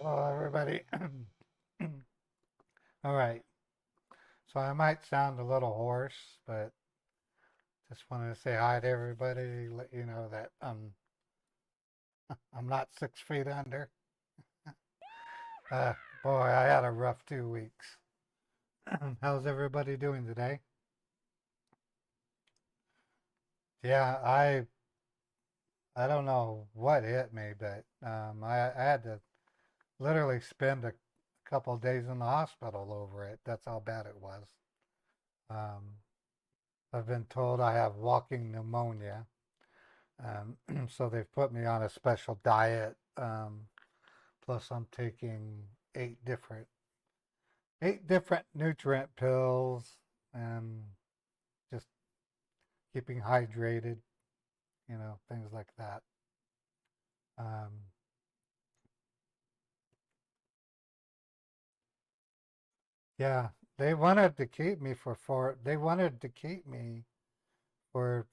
Hello, everybody. All right. So I might sound a little hoarse, but just wanted to say hi to everybody. Let you know that I'm not 6 feet under. Uh, Boy, I had a rough 2 weeks. How's everybody doing today? Yeah, I don't know what hit me, but I had to literally spend a couple of days in the hospital over it. That's how bad it was. Um, I've been told I have walking pneumonia. So they've put me on a special diet. Plus, I'm taking eight different eight different nutrient pills and just keeping hydrated. Things like that. Um, yeah, they wanted to keep me for four. They wanted to keep me for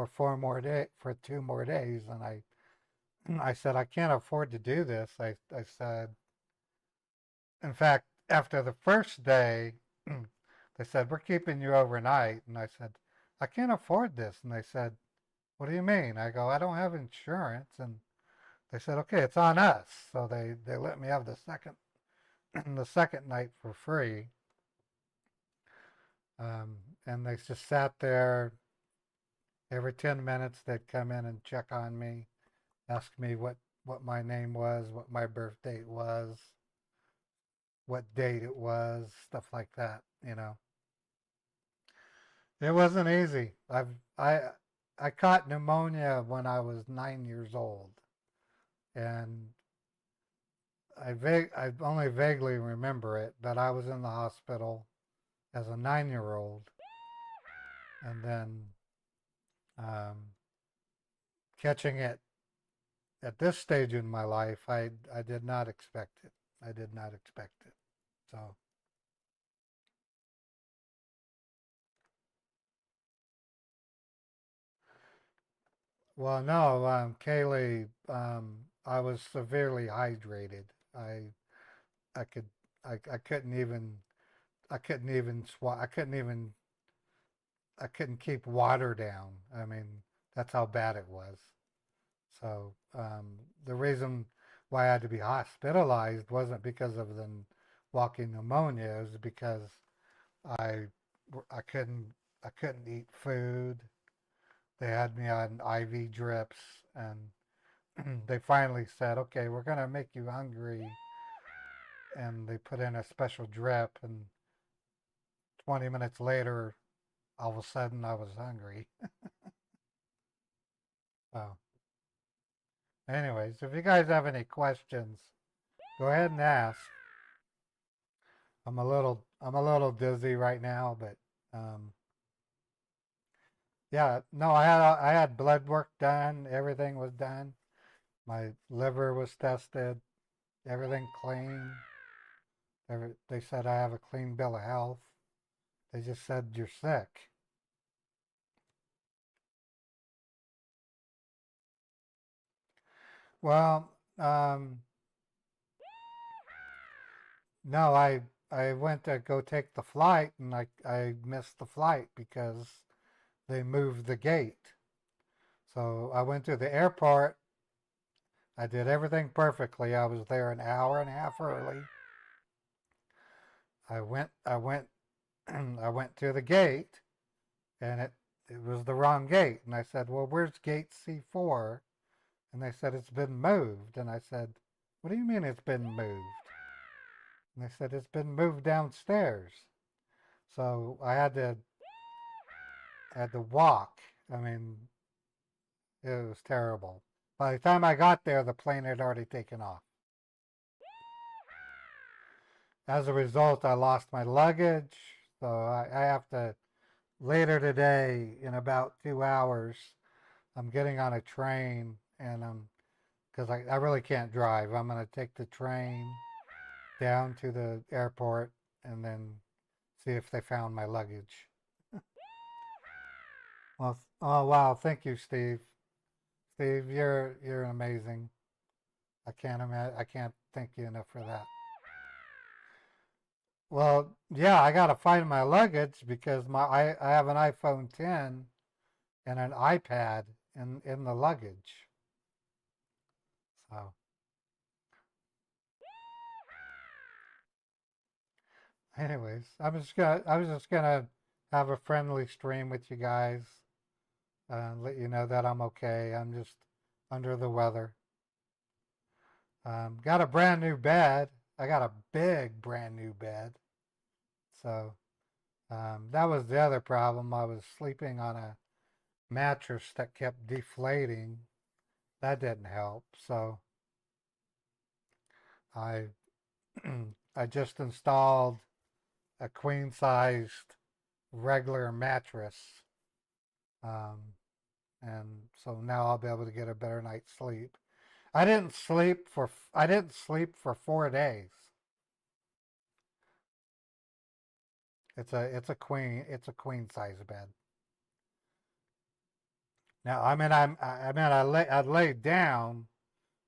4 more day for 2 more days, and I said I can't afford to do this. I said, in fact, after the first day, they said, we're keeping you overnight. And I said, I can't afford this. And they said, what do you mean? I go, I don't have insurance. And they said, okay, it's on us. So they let me have the second the second night for free. Um, and they just sat there every 10 minutes. They'd come in and check on me, ask me what my name was, what my birth date was, what date it was, stuff like that. It wasn't easy. I caught pneumonia when I was 9 years old, and I only vaguely remember it, but I was in the hospital as a 9-year-old, and then um, catching it at this stage in my life, I did not expect it. I did not expect it. So, well, no, Kaylee, I was severely hydrated. I could I couldn't even I couldn't even I couldn't keep water down. I mean, that's how bad it was. So the reason why I had to be hospitalized wasn't because of the walking pneumonia. It was because I I couldn't I couldn't eat food. They had me on IV drips, and they finally said, "Okay, we're gonna make you hungry." And they put in a special drip, and 20 minutes later, all of a sudden, I was hungry. So, anyways, if you guys have any questions, go ahead and ask. I'm a little dizzy right now, but um, yeah, no, I had blood work done. Everything was done. My liver was tested. Everything clean. They said I have a clean bill of health. They just said you're sick. Well, no, I went to go take the flight, and I missed the flight because they moved the gate. So I went to the airport. I did everything perfectly. I was there an hour and a half early. I went I went to the gate, and it was the wrong gate. And I said, "Well, where's gate C4?" And they said it's been moved. And I said, "What do you mean it's been moved?" And they said it's been moved downstairs. So I had to walk. I mean, it was terrible. By the time I got there, the plane had already taken off. As a result, I lost my luggage, so I have to later today in about 2 hours. I'm getting on a train, and because I really can't drive. I'm gonna take the train down to the airport and then see if they found my luggage. Well, oh wow, thank you, Steve. Steve, you're amazing. I can't imagine. I can't thank you enough for that. Well, yeah, I got to find my luggage because I have an iPhone 10 and an iPad in the luggage. So, anyways, I was just gonna have a friendly stream with you guys, let you know that I'm okay. I'm just under the weather. Got a brand new bed. I got a big brand new bed. So that was the other problem. I was sleeping on a mattress that kept deflating. That didn't help. So I I just installed a queen sized regular mattress. Um, and so now I'll be able to get a better night's sleep. I didn't sleep for 4 days. It's a queen size bed. Now I laid down,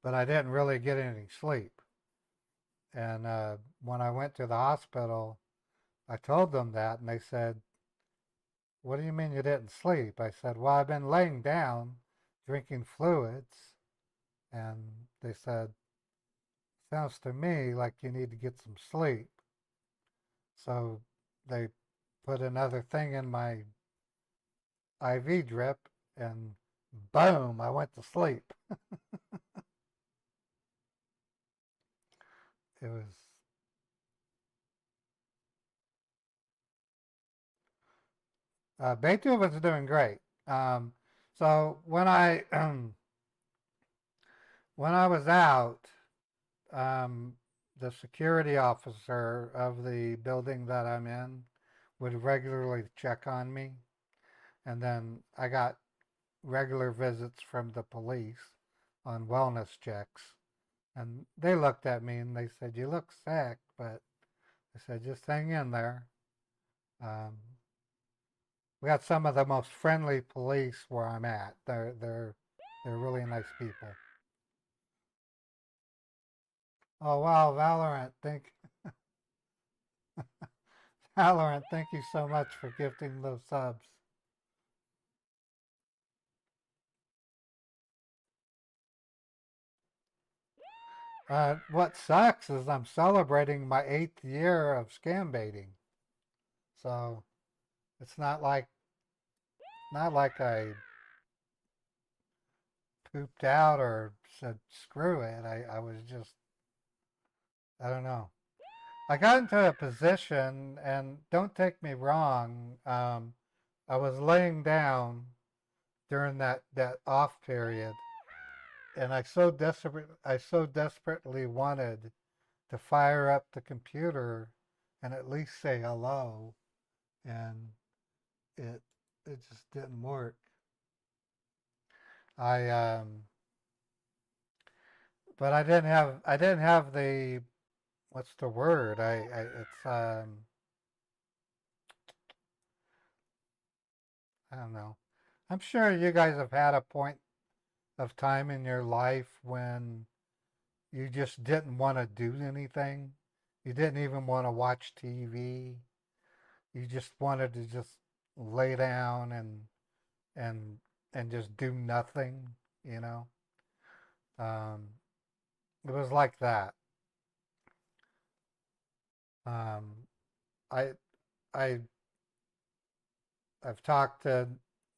but I didn't really get any sleep. And when I went to the hospital, I told them that, and they said, "What do you mean you didn't sleep?" I said, "Well, I've been laying down, drinking fluids," and they said, "Sounds to me like you need to get some sleep." So they put another thing in my IV drip, and boom, I went to sleep. It was Beethoven's doing great. Um, so when I was out, um, the security officer of the building that I'm in would regularly check on me, and then I got regular visits from the police on wellness checks. And they looked at me and they said, "You look sick," but I said, "Just hang in there." Um, we got some of the most friendly police where I'm at. They're really nice people. Oh wow, Valorant, thank you so much for gifting those subs. What sucks is I'm celebrating my 8th year of scam baiting, so it's not like I pooped out or said screw it. I was just I don't know. I got into a position, and don't take me wrong. I was laying down during that off period, and I so desperately wanted to fire up the computer and at least say hello, and it it just didn't work. I but I didn't have the what's the word? I it's I don't know. I'm sure you guys have had a point of time in your life when you just didn't want to do anything. You didn't even want to watch TV. You just wanted to just lay down and and just do nothing, you know. Um, it was like that. Um, I I I've talked to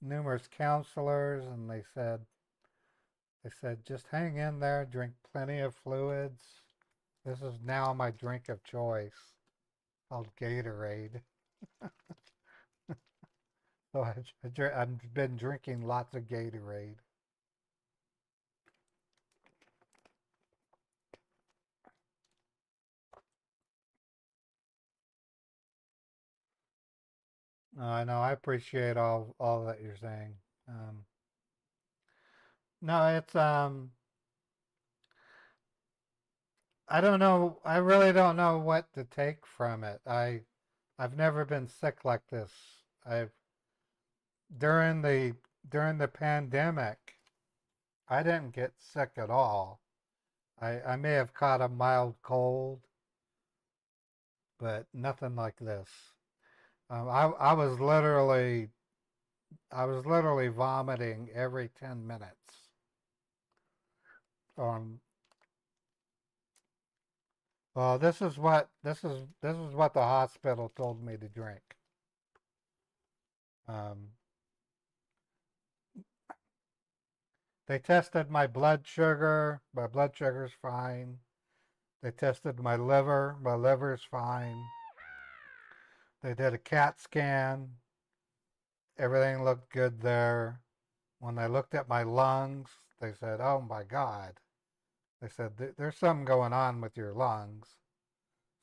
numerous counselors, and they said just hang in there, drink plenty of fluids. This is now my drink of choice, called Gatorade. So I've been drinking lots of Gatorade. I know. I appreciate all that you're saying. Um, no, it's I don't know. I really don't know what to take from it. I've never been sick like this. I've during the pandemic, I didn't get sick at all. I may have caught a mild cold, but nothing like this. I was literally vomiting every 10 minutes. Um, well, this is what the hospital told me to drink. Um, they tested my blood sugar. My blood sugar's fine. They tested my liver. My liver's fine. They did a CAT scan. Everything looked good there. When they looked at my lungs, they said, "Oh my God." They said, "There's something going on with your lungs."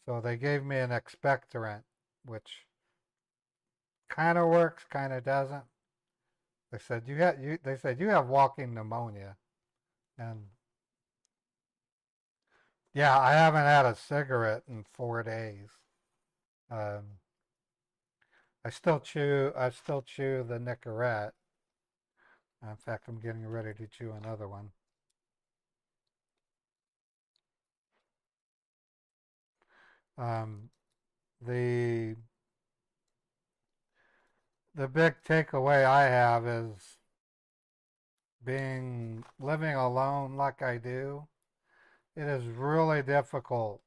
So they gave me an expectorant, which kind of works, kind of doesn't. They said you have walking pneumonia, and yeah, I haven't had a cigarette in 4 days. Um, I still chew the Nicorette. In fact, I'm getting ready to chew another one. Um, the the big takeaway I have is being living alone like I do. It is really difficult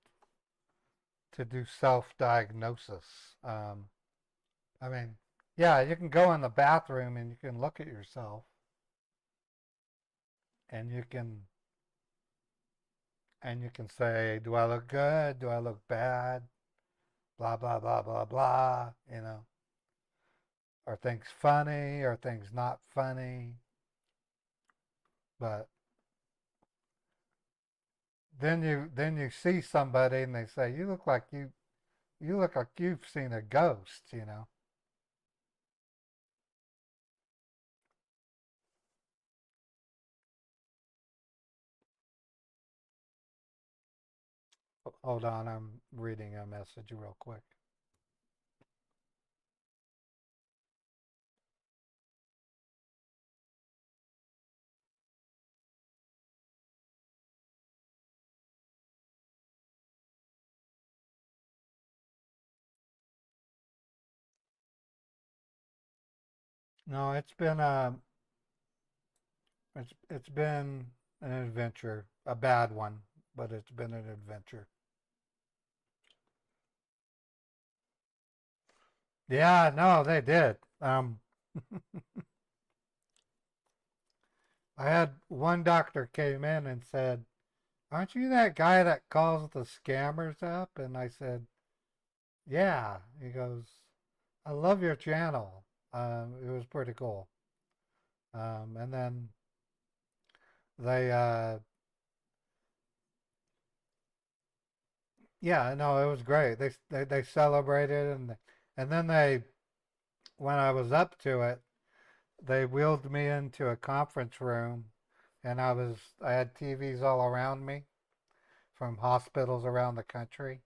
to do self-diagnosis. I mean, yeah, you can go in the bathroom and you can look at yourself and you can say, "Do I look good? Do I look bad?" Blah blah blah blah blah. Are things funny? Are things not funny? But then you see somebody and they say, you look like you've seen a ghost." Hold on, I'm reading a message real quick. No, it's been an adventure, a bad one, but it's been an adventure. Yeah, no, they did. I had one doctor came in and said, "Aren't you that guy that calls the scammers up?" And I said, "Yeah." He goes, "I love your channel." It was pretty cool. And then they, yeah, no, it was great. They celebrated and then when I was up to it, they wheeled me into a conference room, and I had TVs all around me from hospitals around the country,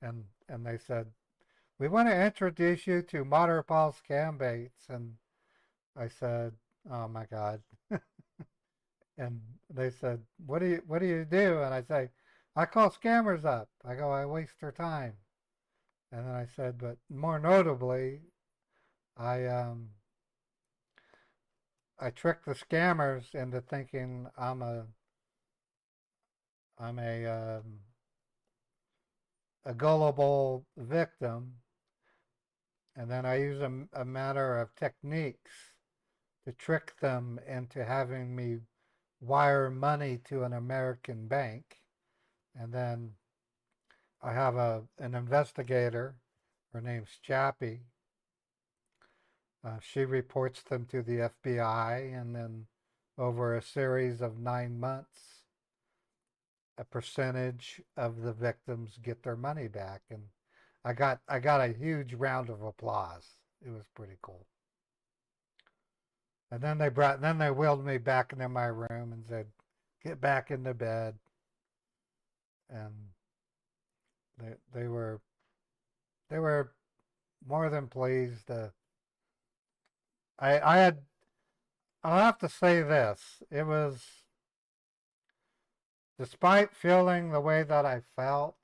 and they said, "We want to introduce you to Paul Scambaits," and I said, "Oh my God." And they said, what do you do?" And I say, "I call scammers up." I go, "I waste their time." And then I said, "But more notably, I um I trick the scammers into thinking I'm a gullible victim, and then I use a matter of techniques to trick them into having me wire money to an American bank, and then I have an investigator. Her name's Chappie. She reports them to the FBI, and then over a series of 9 months, a percentage of the victims get their money back. And I got a huge round of applause. It was pretty cool. And then they wheeled me back into my room and said, "Get back into bed." And they they were more than pleased. I had I'll have to say this. despite feeling the way that I felt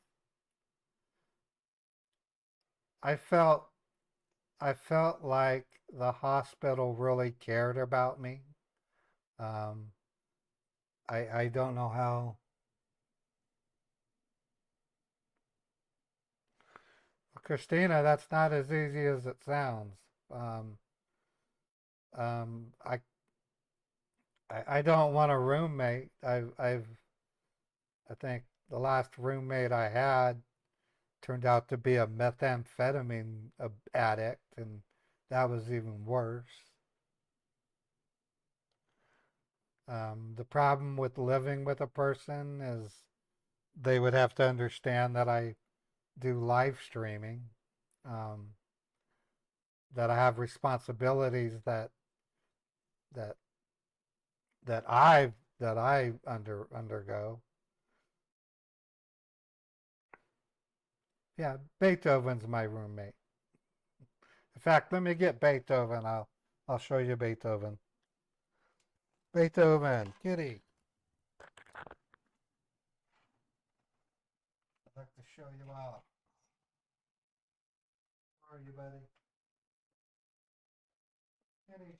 I felt like the hospital really cared about me. Um, I don't know how. Christina, that's not as easy as it sounds. Um, um, I, I don't want a roommate. I think the last roommate I had turned out to be a methamphetamine addict, and that was even worse. The problem with living with a person is they would have to understand that I do live streaming, um, that I have responsibilities that that I undergo. Yeah, Beethoven's my roommate. In fact, let me get Beethoven. I'll show you Beethoven. Beethoven, kitty. I'd like to show you out. Where are you, buddy? Kitty.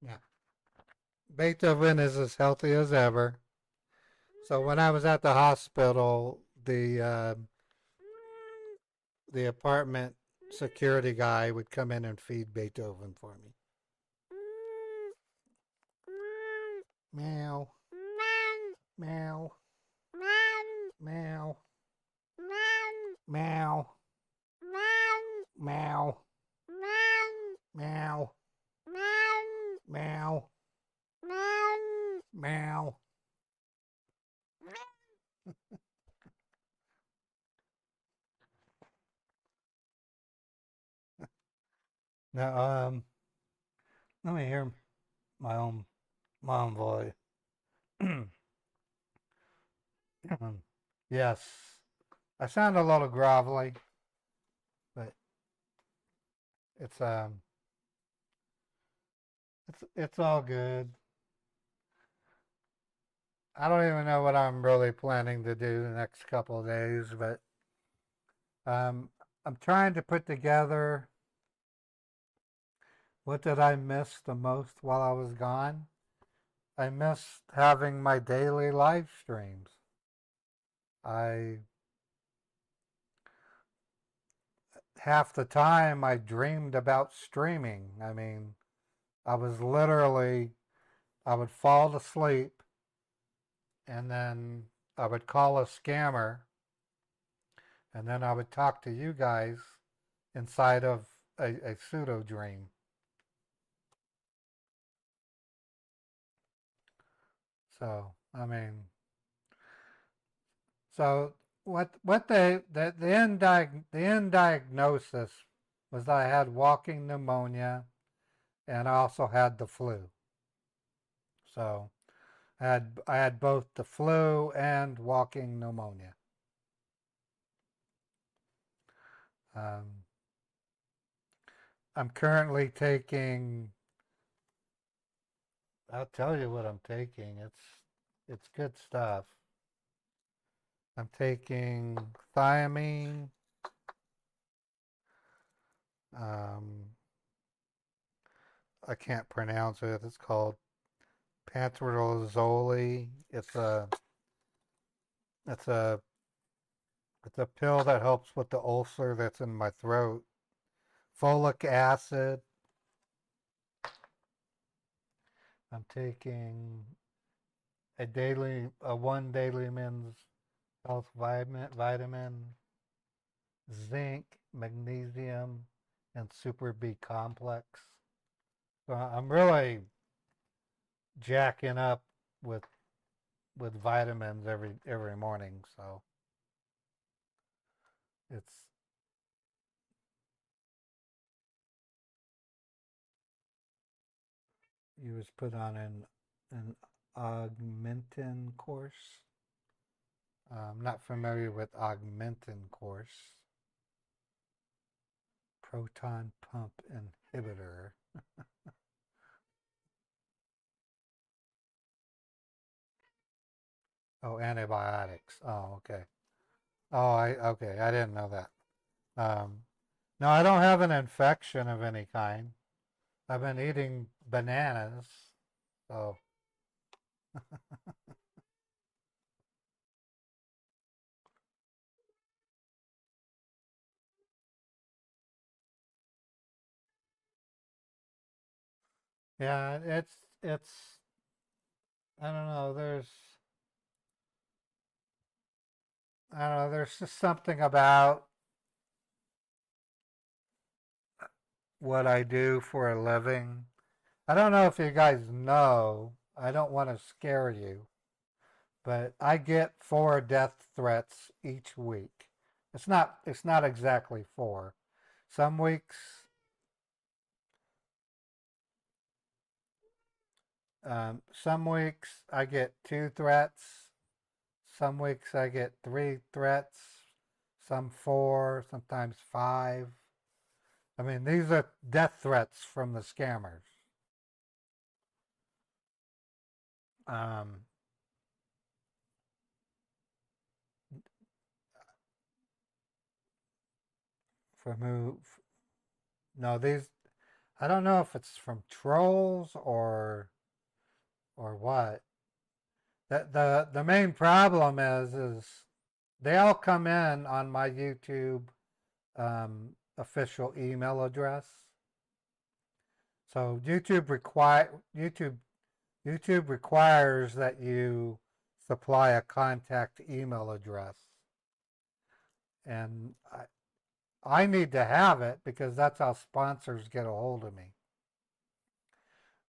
Yeah, Beethoven is as healthy as ever. So when I was at the hospital, the apartment security guy would come in and feed Beethoven for me. Meow, meow, meow, meow, meow, meow, meow, meow. Now, let me hear my own voice. Yes, I sound a little grovelly, but it's um, it's all good. I don't even know what I'm really planning to do the next couple of days, but um, I'm trying to put together what did I miss the most while I was gone. I missed having my daily live streams. I half the time I dreamed about streaming. I mean, I was literally I would fall asleep and then I would call a scammer and then I would talk to you guys inside of a pseudo dream. So I mean, so what the end diagnosis was I had walking pneumonia and I also had the flu. So I had both the flu and walking pneumonia. Um, I'm currently taking. I'll tell you what I'm taking. It's good stuff. I'm taking thiamine. Um, I can't pronounce it. It's called pantrazole. It's a it's a pill that helps with the ulcer that's in my throat. Folic acid. I'm taking a one daily men's health vitamin, zinc, magnesium, and super B complex. So I'm really jacking up with vitamins every morning. So it's he was put on an augmentin course. I'm not familiar with augmentin course. Proton pump inhibitor. Oh, antibiotics. Oh, okay. Oh, I okay. I didn't know that. Um, no, I don't have an infection of any kind. I've been eating bananas, so yeah, it's I don't know. I don't know. There's just something about what I do for a living. I don't know if you guys know. I don't want to scare you, but I get 4 death threats each week. It's not exactly 4. Some weeks some weeks I get 2 threats. Some weeks I get 3 threats. Some 4, sometimes 5. I mean, these are death threats from the scammers. Um, from who? No, these. I don't know if it's from trolls or what. The main problem is they all come in on my YouTube official email address. So YouTube requires that you supply a contact email address, and I need to have it because that's how sponsors get a hold of me.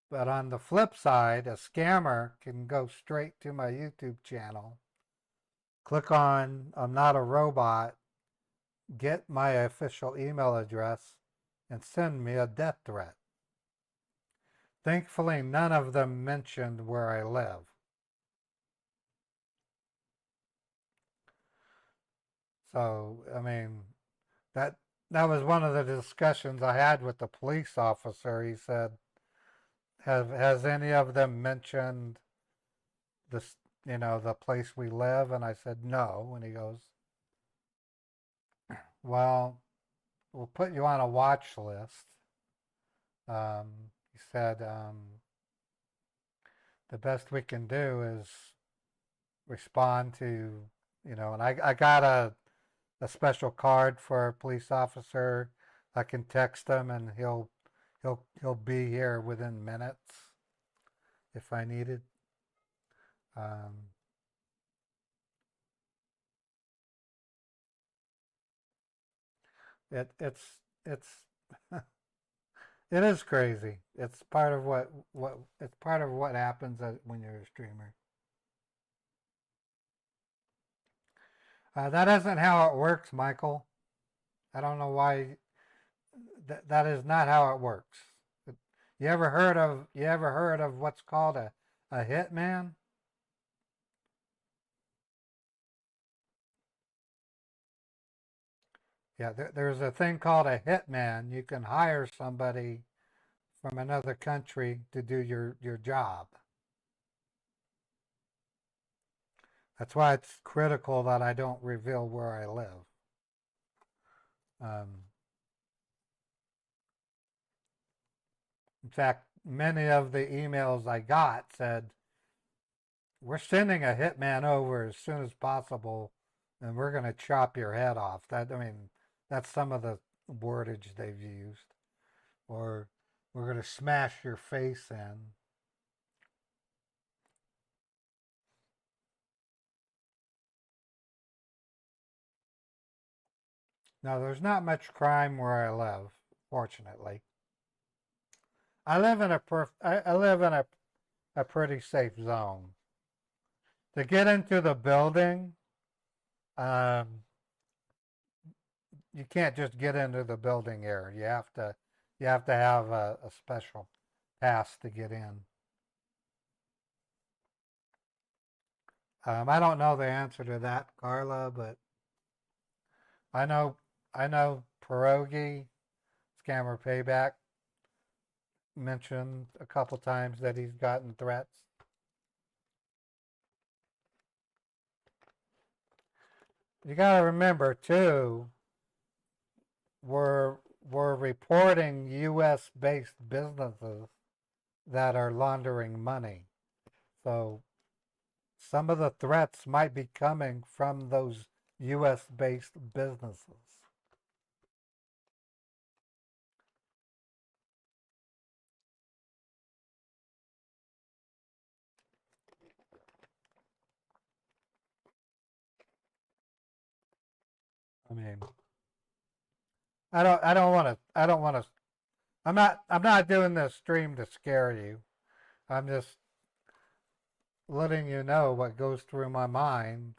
But on the flip side, a scammer can go straight to my YouTube channel, click on I'm not a robot, get my official email address, and send me a death threat. Thankfully, none of them mentioned where I live. So, I mean, that that was one of the discussions I had with the police officer. He said, has any of them mentioned this, the place we live?" And I said, "No." And he goes, "Well, we'll put you on a watch list." He said, "The best we can do is respond to, and I got a special card for a police officer. I can text him and he'll be here within minutes if I need it." Um, it's it is crazy. It's part of what it's part of what happens when you're a streamer. That isn't how it works, Michael. I don't know why. That is not how it works. You ever heard of what's called a hitman? Yeah, there's a thing called a hitman. You can hire somebody from another country to do your job. That's why it's critical that I don't reveal where I live. Um, in fact, many of the emails I got said, "We're sending a hitman over as soon as possible, and we're going to chop your head off." That's some of the wordage they've used. Or, "We're going to smash your face in." Now, there's not much crime where I live, fortunately. I live in a pretty safe zone. To get into the building, um, you can't just get into the building here. You have to have a special pass to get in. I don't know the answer to that, Carla, but I know I know Pierogi, Scammer Payback, mentioned a couple times that he's gotten threats. You got to remember too, we're we're reporting U.S. based businesses that are laundering money. So some of the threats might be coming from those U.S. based businesses. I mean, I don't want to I'm not doing this stream to scare you. I'm just letting you know what goes through my mind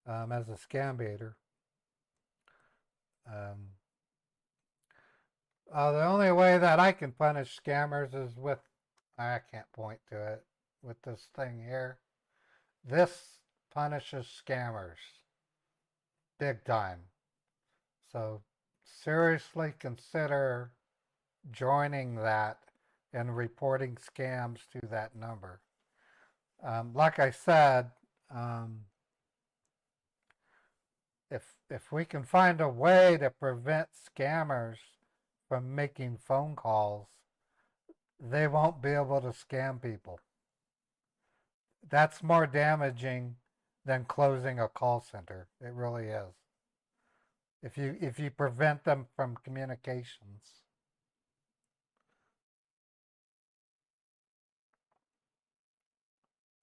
as a scam baiter. Um, the only way that I can punish scammers is with, I can't point to it, with this thing here. This punishes scammers big time. So seriously consider joining that and reporting scams to that number. Like I said, um, if we can find a way to prevent scammers from making phone calls, they won't be able to scam people. That's more damaging than closing a call center. It really is. If you prevent them from communications.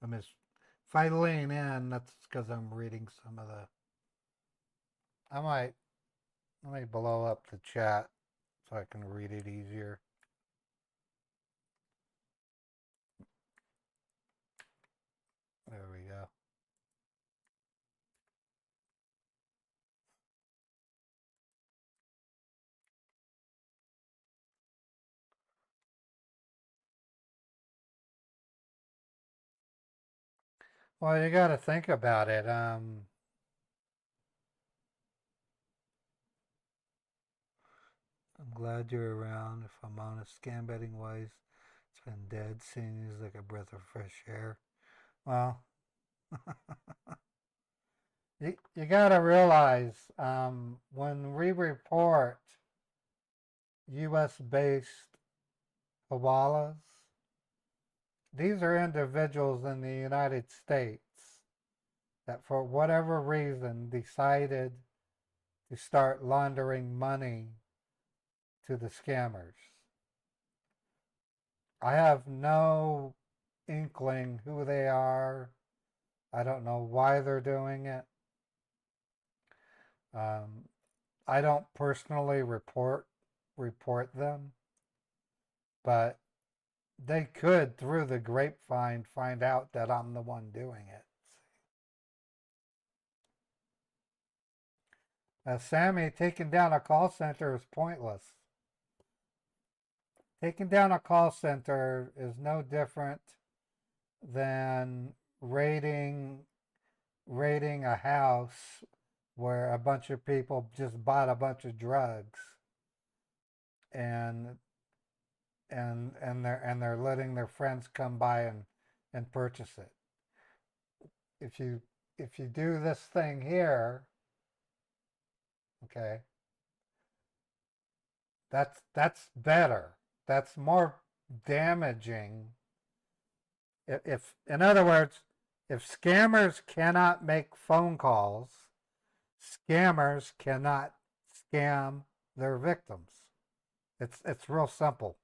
I mean, if I lean in, that's because I'm reading some of the. I might let me blow up the chat so I can read it easier. There we go. Well, you got to think about it. I'm glad you're around. If I'm honest, scam betting wise, it's been dead. Seems like a breath of fresh air. Well, you got to realize when we report U.S. based hawalas, these are individuals in the United States that, for whatever reason, decided to start laundering money to the scammers. I have no inkling who they are. I don't know why they're doing it. Um, I don't personally report them, but they could, through the grapevine, find out that I'm the one doing it. Sammy, taking down a call center is pointless. Taking down a call center is no different than raiding a house where a bunch of people just bought a bunch of drugs and they're letting their friends come by and purchase it. If you if you do this thing here, okay, that's better. That's more damaging. If in other words, if scammers cannot make phone calls, scammers cannot scam their victims. It's real simple.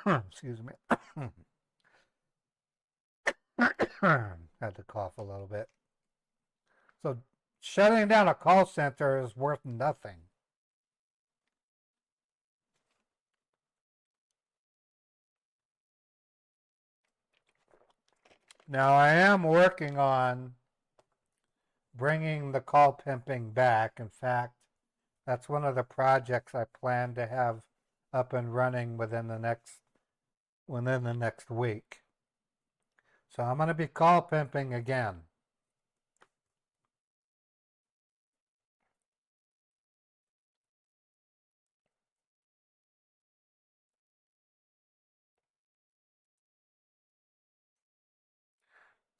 Excuse me. Had to cough a little bit. So shutting down a call center is worth nothing. Now I am working on bringing the call pimping back. In fact, That's one of the projects I plan to have up and running within the next week. So I'm going to be call pimping again.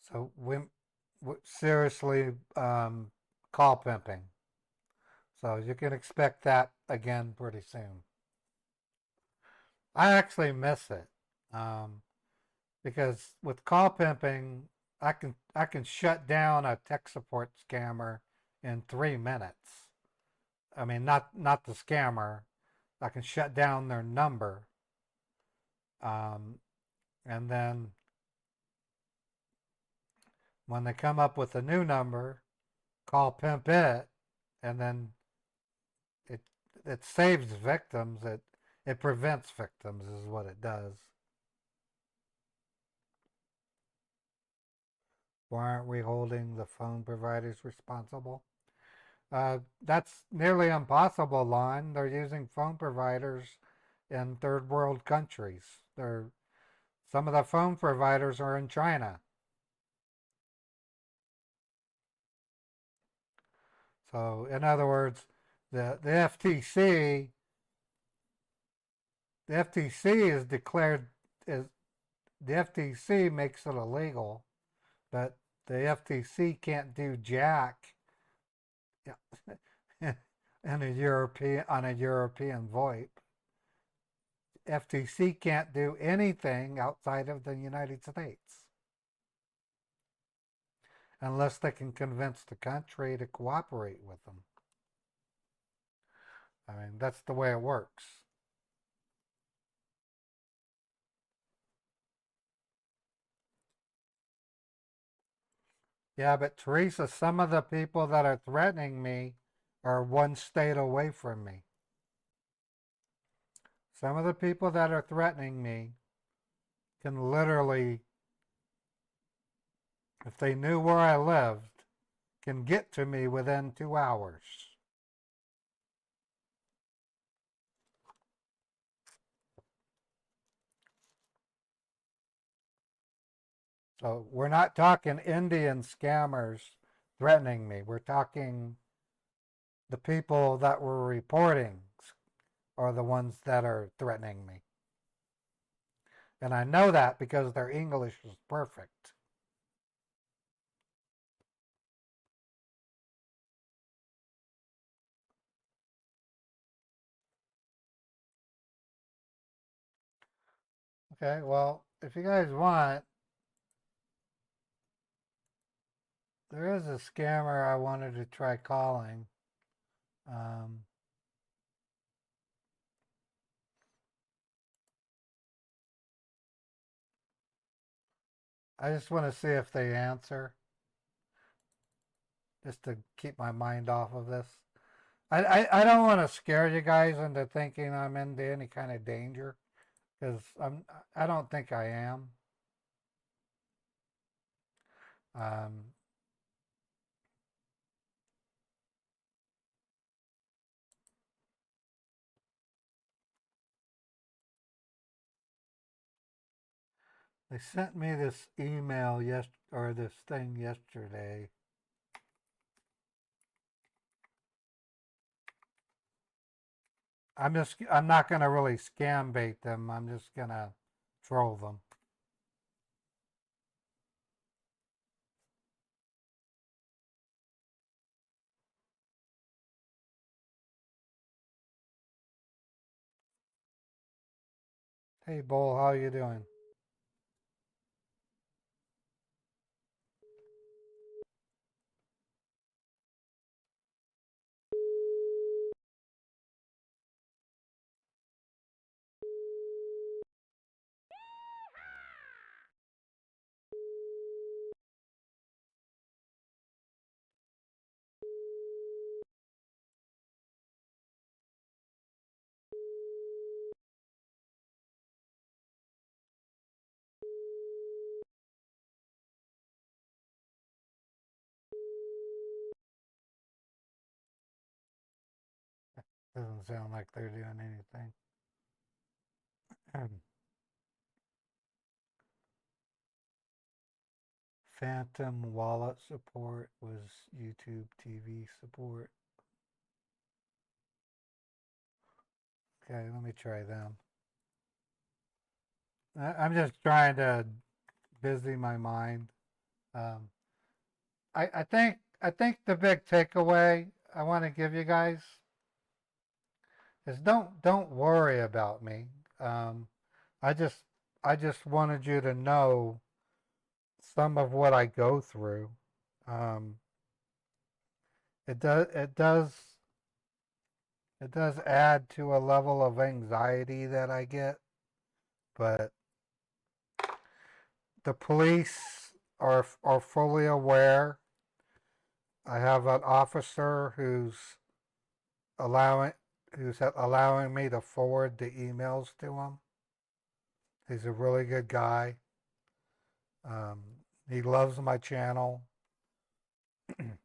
So we seriously call pimping. So you can expect that again pretty soon. I actually miss it because with call pimping, I can shut down a tech support scammer in 3 minutes. I mean, not the scammer. I can shut down their number, um, and then when they come up with a new number, call pimp it, and then it it saves victims. It prevents victims is what it does. Why aren't we holding the phone providers responsible? That's nearly impossible, Lon. They're using phone providers in third world countries. Some of the phone providers are in China. So, in other words, the FTC the FTC is declared is the FTC makes it illegal, but the FTC can't do jack in a European on a European VoIP. FTC can't do anything outside of the United States unless they can convince the country to cooperate with them. I mean, that's the way it works. Yeah, but Teresa, some of the people that are threatening me are one state away from me. Some of the people that are threatening me can literally, if they knew where I lived, can get to me within 2 hours. So we're not talking Indian scammers threatening me. We're talking the people that were reporting are the ones that are threatening me. And I know that because their English is perfect. Okay, well, if you guys want, there is a scammer I wanted to try calling. Um, I just want to see if they answer, just to keep my mind off of this. I don't want to scare you guys into thinking I'm into any kind of danger because I don't think I am. Um, they sent me this email or this thing yesterday. I'm not gonna really scam bait them. I'm just gonna troll them. Hey, Bull, how you doing? Doesn't sound like they're doing anything. Phantom wallet support was YouTube TV support. Okay, let me try them. I'm just trying to busy my mind. Um, I think the big takeaway I want to give you guys is don't worry about me. Um, I just I just wanted you to know some of what I go through. Um, it does add to a level of anxiety that I get, but the police are fully aware. I have an officer allowing who's allowing me to forward the emails to him. He's a really good guy. Um, he loves my channel, and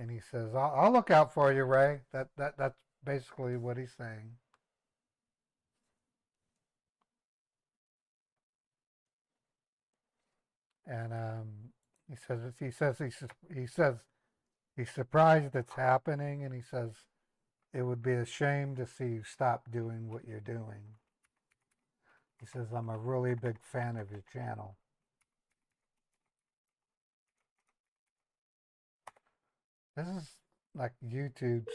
he says, "I'll look out for you, Ray." That's basically what he's saying. And he says he's surprised it's happening, and he says it would be a shame to see you stop doing what you're doing. He says I'm a really big fan of your channel. This is like YouTube's.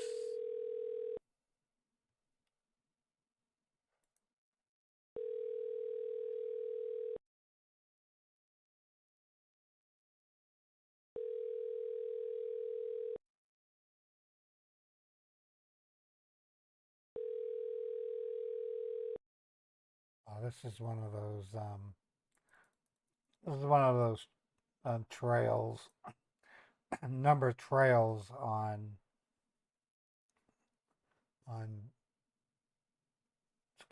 This is one of those. This is one of those trails, number trails on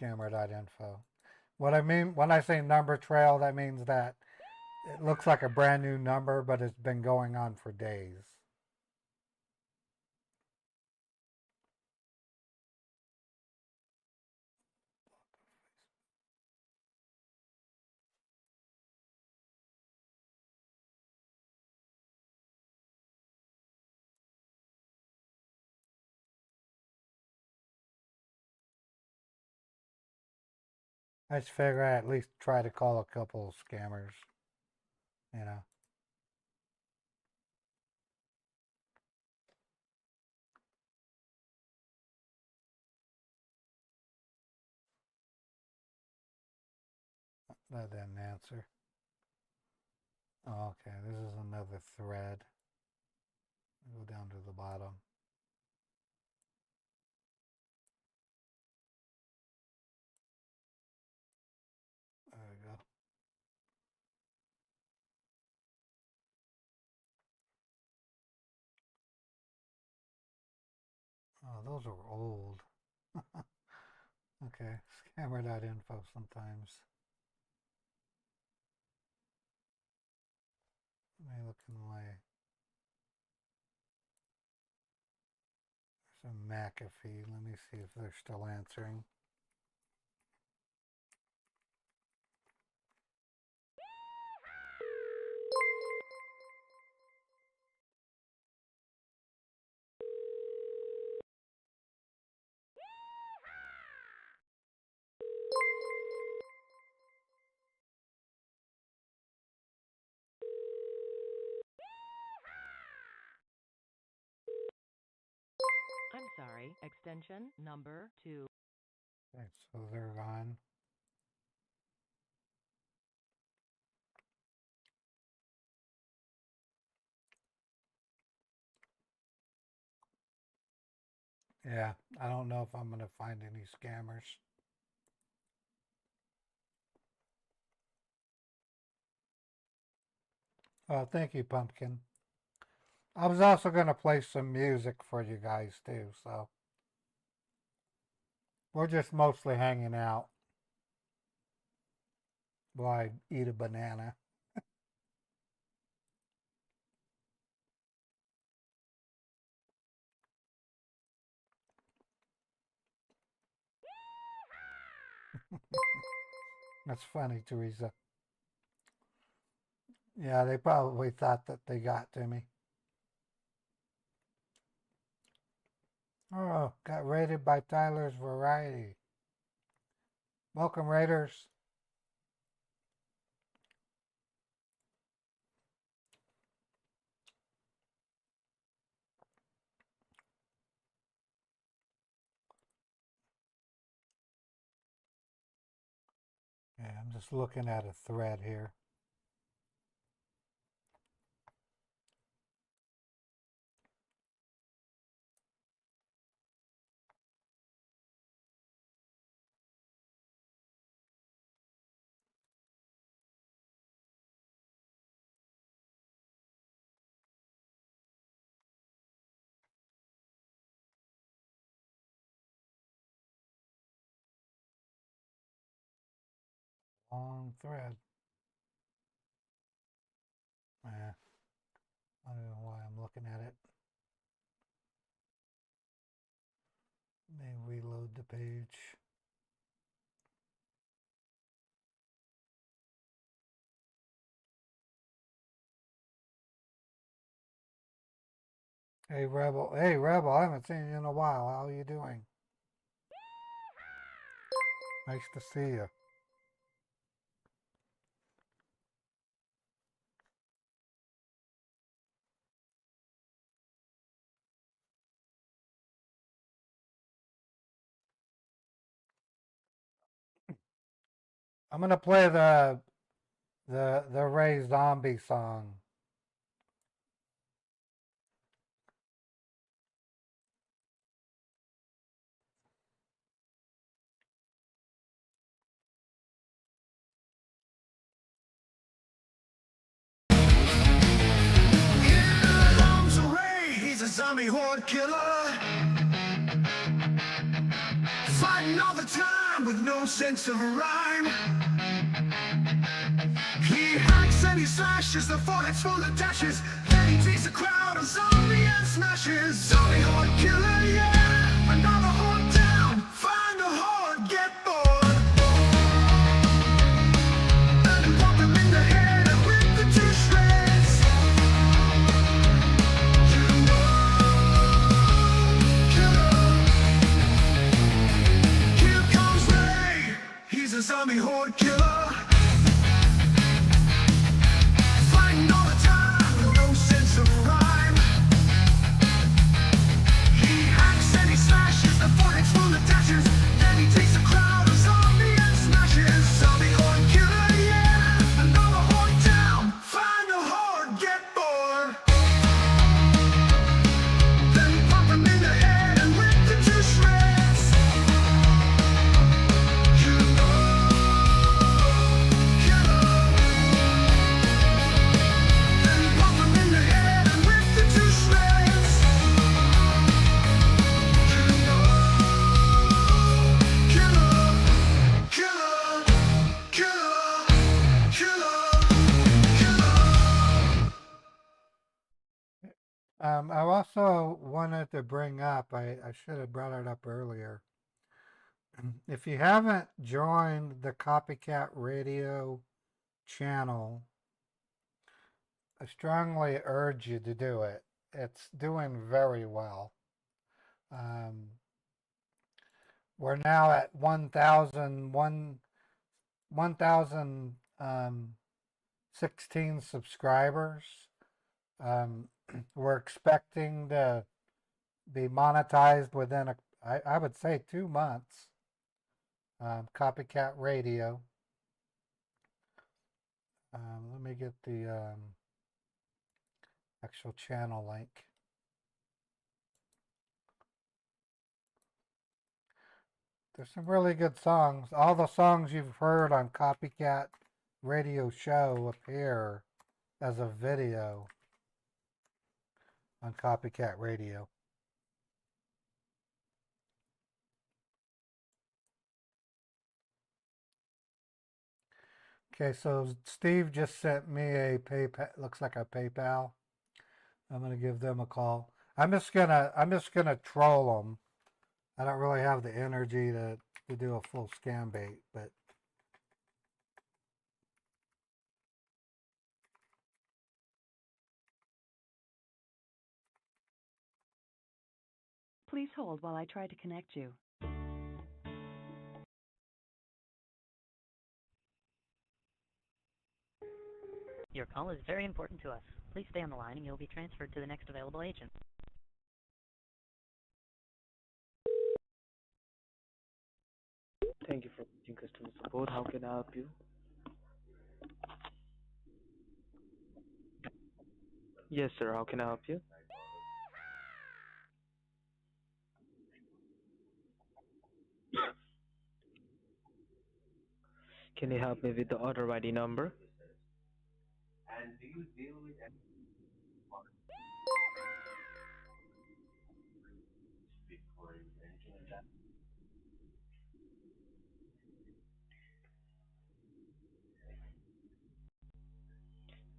scammer.info. What I mean when I say number trail, that means that it looks like a brand new number, but it's been going on for days. I just figure I at least try to call a couple of scammers, you know. That didn't answer. Oh, okay, this is another thread. Go down to the bottom. There we go. Oh, those are old. Okay, scammer.info sometimes. Let me look in my. There's a McAfee. Let me see if they're still answering. I'm sorry, extension number 2. Okay, so they're gone. Yeah, I don't know if I'm going to find any scammers. Oh, thank you, Pumpkin. I was also going to play some music for you guys, too, so we're just mostly hanging out while I eat a banana. That's funny, Teresa. Yeah, they probably thought that they got to me. Oh, got rated by Tyler's Variety. Welcome, Raiders. Yeah, I'm just looking at a thread here. Long thread. Yeah, I don't know why I'm looking at it. Let me reload the page. Hey, Rebel. Hey, Rebel. I haven't seen you in a while. How are you doing? Nice to see you. I'm gonna play the Ray Zombie song. Here comes Ray, he's a zombie horde killer. Fighting all the time with no sense of rhyme. He hacks and he slashes, the forehead's full of dashes. Then he takes a crowd of zombie and smashes. Zombie horde killer, yeah. Another horde down. Find a horde, get bored. And pop him in the head and rip the two shreds. You know, killer. Here comes Ray. He's a zombie horde killer. Fighting all the time with no sense of rhyme. He hacks and he slashes, the forehead's full of dashes. Then he takes a crowd of zombie and smashes. Zombie horde killer, yeah. Another horde down. Find a horde, get bored. Then pop him in the head and rip the two shreds. You know, killer. Then pop him in the head and rip the two shreds. You know, killer, killer, killer, killer, killer. I also wanted to bring up, I should have brought it up earlier. If you haven't joined the Copycat Radio channel, I strongly urge you to do it. It's doing very well. Um, we're now at 1,016 subscribers. We're expecting to be monetized within I would say 2 months. Copycat Radio. Let me get the actual channel link. There's some really good songs. All the songs you've heard on Copycat Radio Show appear as a video on Copycat Radio. Okay, so Steve just sent me a PayPal. Looks like a PayPal. I'm gonna give them a call. I'm just gonna troll them. I don't really have the energy to do a full scam bait, but Please hold while I try to connect you. Your call is very important to us. Please stay on the line and you'll be transferred to the next available agent. Thank you for reaching customer support. How can I help you? Yes, sir. How can I help you? Can you help me with the order ID number?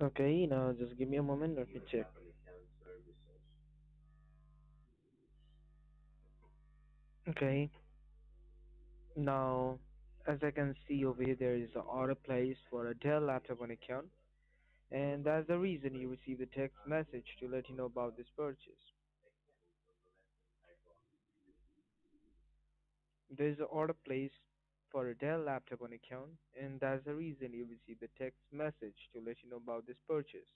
Okay, now just give me a moment. Let me check. Okay, now as I can see over here, there is an order placed for a Dell laptop on account, and that's the reason you received a text message to let you know about this purchase. There is an order placed for a Dell laptop on account, and that's the reason you received a text message to let you know about this purchase.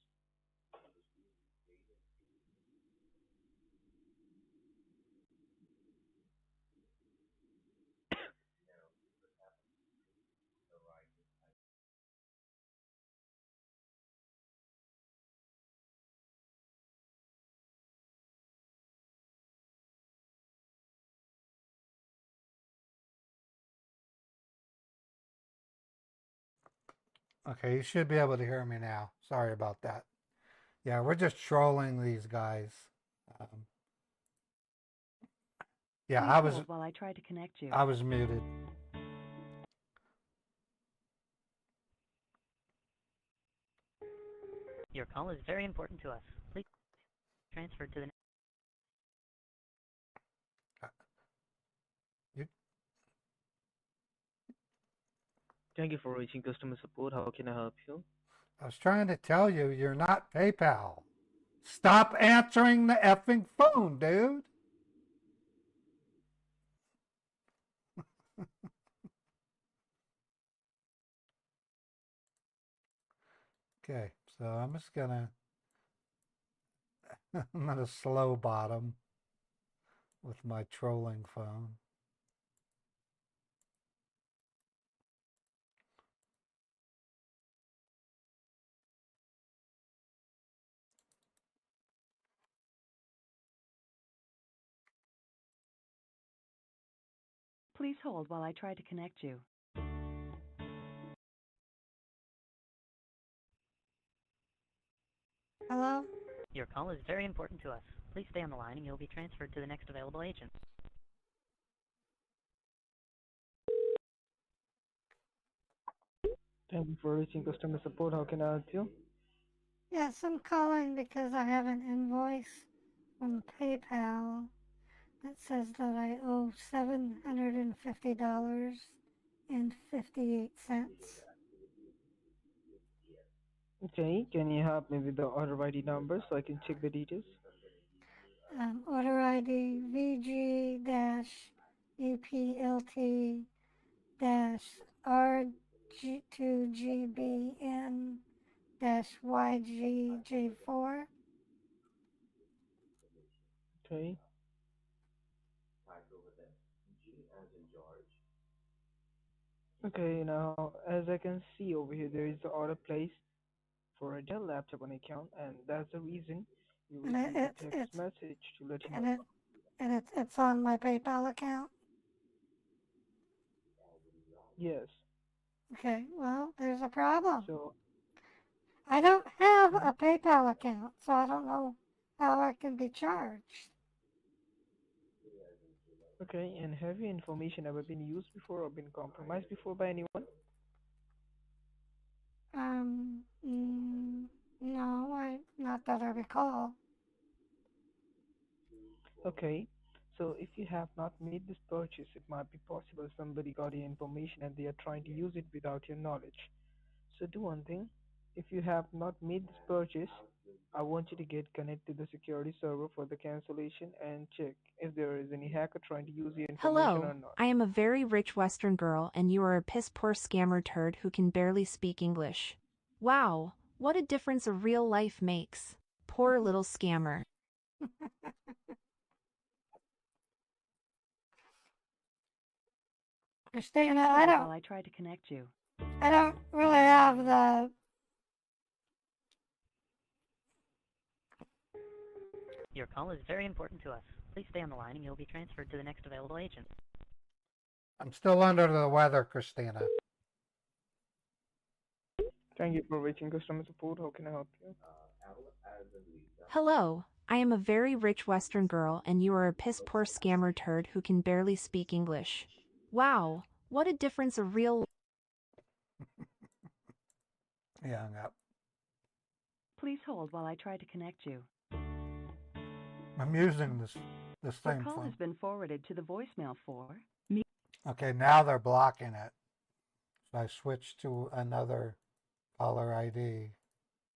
Okay, you should be able to hear me now. Sorry about that. Yeah, we're just trolling these guys. Um, yeah, Please hold while I try to connect you. I was muted. Your call is very important to us. Please transfer to the Uh, You, Thank you for reaching customer support. How can I help you? I was trying to tell you, you're not PayPal. Stop answering the effing phone, dude. Okay, so I'm just gonna I'm gonna slow bottom with my trolling phone. Please hold while I try to connect you. Hello? Your call is very important to us. Please stay on the line and you'll be transferred to the next available agent. Thank you for reaching customer support. How can I help you? Yes, I'm calling because I have an invoice from PayPal that says that I owe $750.58. Okay, can you help me with the order ID number so I can check the details? Order ID VG-EPLT-R2GBN-YGG4. Okay. Okay, now as I can see over here, there is the order placed for a Dell laptop on account, and that's the reason you And received a text message to let you know. and it and it's on my PayPal account. Yes. Okay, well, there's a problem. So, I don't have mhm. a PayPal account, so I don't know how I can be charged. Okay, and have your information ever been used before or been compromised before by anyone? No, not that I recall. Okay, so if you have not made this purchase, it might be possible somebody got your information and they are trying to use it without your knowledge. So do one thing. If you have not made this purchase, I want you to get connected to the security server for the cancellation and check if there is any hacker trying to use the information or Hello, not. I am a very rich Western girl and you are a piss poor scammer turd who can barely speak English. Wow, what a difference a real life makes. Poor little scammer. Christina, Hold while I try to connect you. I don't really have the. Your call is very important to us. Please stay on the line and you'll be transferred to the next available agent. I'm still under the weather, Christina. Thank you for reaching customer support. How can I help you? Hello, I am a very rich Western girl and you are a piss poor scammer turd who can barely speak English. Wow, what a difference a real. He hung up. Please hold while I try to connect you. I'm using this Your same call phone. has been forwarded to the voicemail for. Okay, now they're blocking it. So I switched to another caller ID,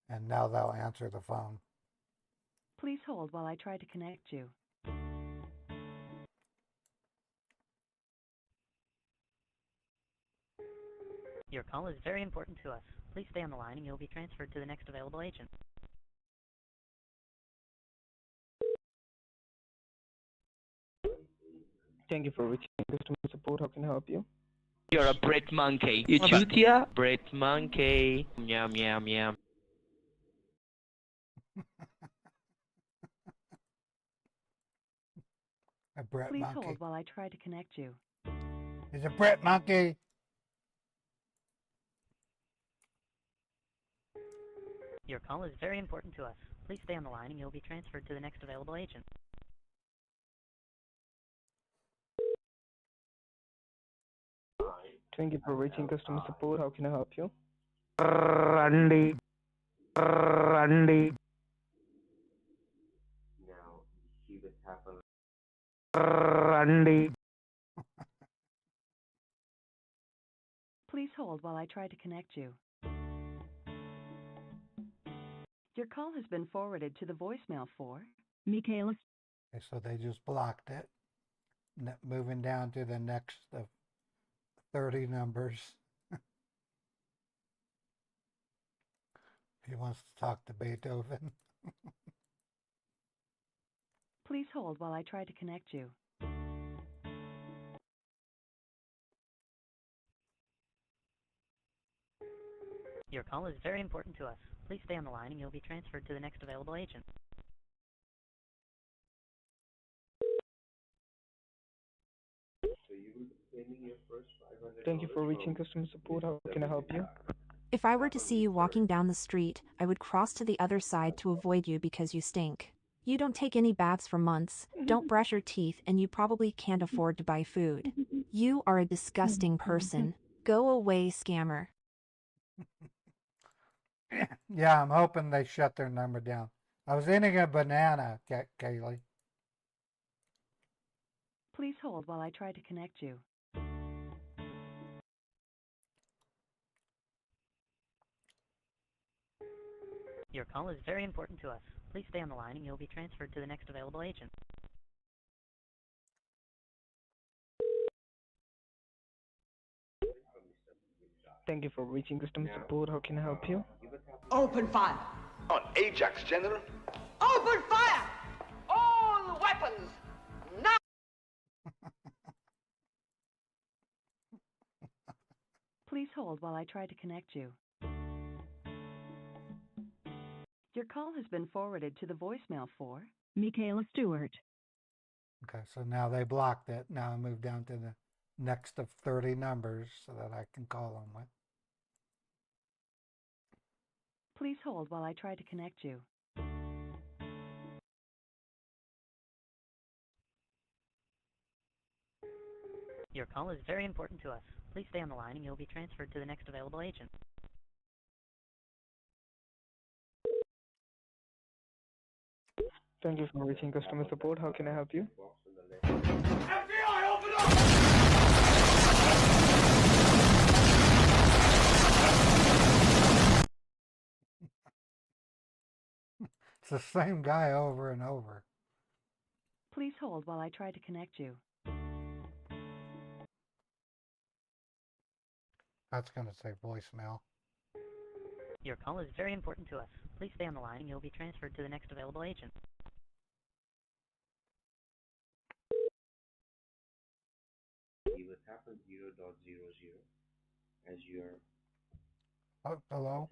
and now they'll answer the phone. Please hold while I try to connect you. Your call is very important to us. Please stay on the line and you'll be transferred to the next available agent. Thank you for reaching customer support. How can I help you? You're a bread monkey. You choose here? Bread monkey. Meow meow meow. A Bret Please monkey. hold while I try to connect you. He's a Bret monkey. Your call is very important to us. Please stay on the line and you'll be transferred to the next available agent. Thank you for reaching customer support. How can I help you? Randy. Randy. Randy. Please hold while I try to connect you. Your call has been forwarded to the voicemail for Michaela. Okay, so they just blocked it. Moving down to the next of 30 numbers. He wants to talk to Beethoven. Please hold while I try to connect you. Your call is very important to us. Please stay on the line and you'll be transferred to the next available agent. Thank you for reaching customer support. How can I help you? If I were to see you walking down the street, I would cross to the other side to avoid you because you stink. You don't take any baths for months, don't brush your teeth, and you probably can't afford to buy food. You are a disgusting person. Go away, scammer. Yeah, I'm hoping they shut their number down. I was eating a banana, Kaylee. Please hold while I try to connect you. Your call is very important to us. Please stay on the line and you'll be transferred to the next available agent. Thank you for reaching customer support. How can I help you? Open fire! On Ajax, General. Open fire! All weapons! Now! Please hold while I try to connect you. Your call has been forwarded to the voicemail for Michaela Stewart. Okay, so now they blocked it. Now I move down to the next of 30 numbers so that I can call them with. Please hold while I try to connect you. Your call is very important to us. Please stay on the line and you'll be transferred to the next available agent. Thank you for reaching customer support. How can I help you? FBI, open up! It's the same guy over and over. Please hold while I try to connect you. That's going to say voicemail. Your call is very important to us. Please stay on the line and you'll be transferred to the next available agent. You will tap on 0.00 as your Oh, hello?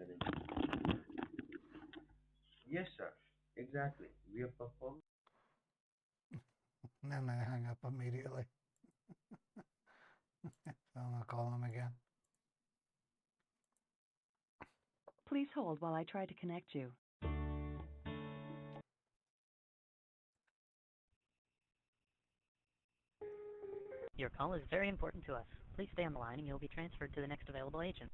Yes, sir. Exactly. We are performing. And then they hang up immediately. So I'm going to call him again. Please hold while I try to connect you. Your call is very important to us. Please stay on the line and you'll be transferred to the next available agent.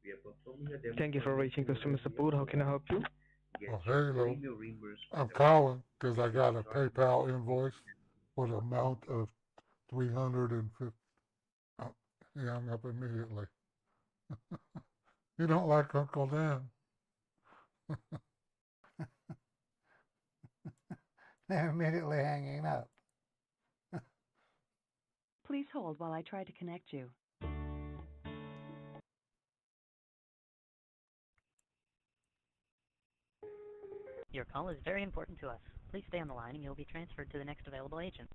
We are performing a demo. Thank you for reaching customer support. How can I help you? Oh, hello. I'm calling because I got a PayPal invoice for the amount of $350. Oh, he hung up immediately. You don't like Uncle Dan. They're immediately hanging up. Please hold while I try to connect you. Your call is very important to us. Please stay on the line and you'll be transferred to the next available agent.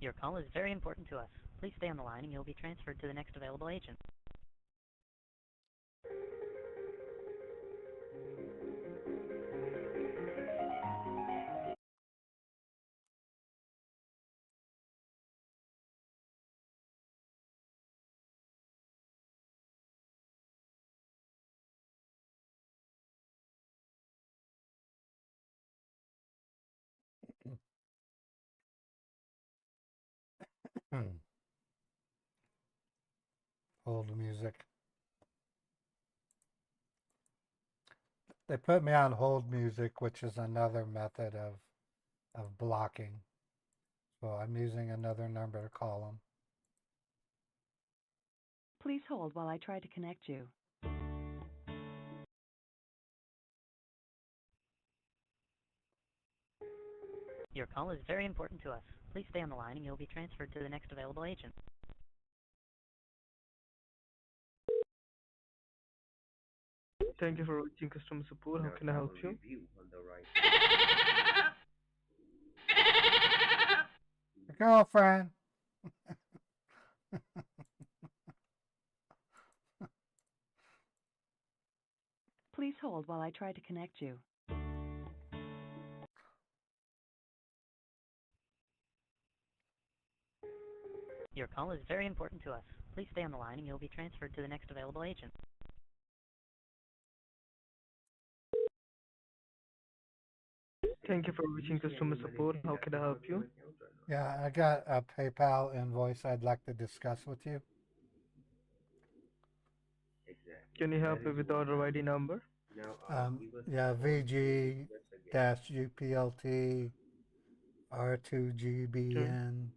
Your call is very important to us. Please stay on the line and you'll be transferred to the next available agent. Hold the music. They put me on hold music, which is another method of blocking. So I'm using another number to call them. Please hold while I try to connect you. Your call is very important to us. Please stay on the line and you'll be transferred to the next available agent. Thank you for reaching customer support. How can I help you? Girlfriend. Please hold while I try to connect you. Your call is very important to us. Please stay on the line and you'll be transferred to the next available agent. Thank you for reaching customer support. How can I help you? Yeah, I got a PayPal invoice I'd like to discuss with you. Can you help me with the order ID number? Yeah, VG-UPLT R2GBN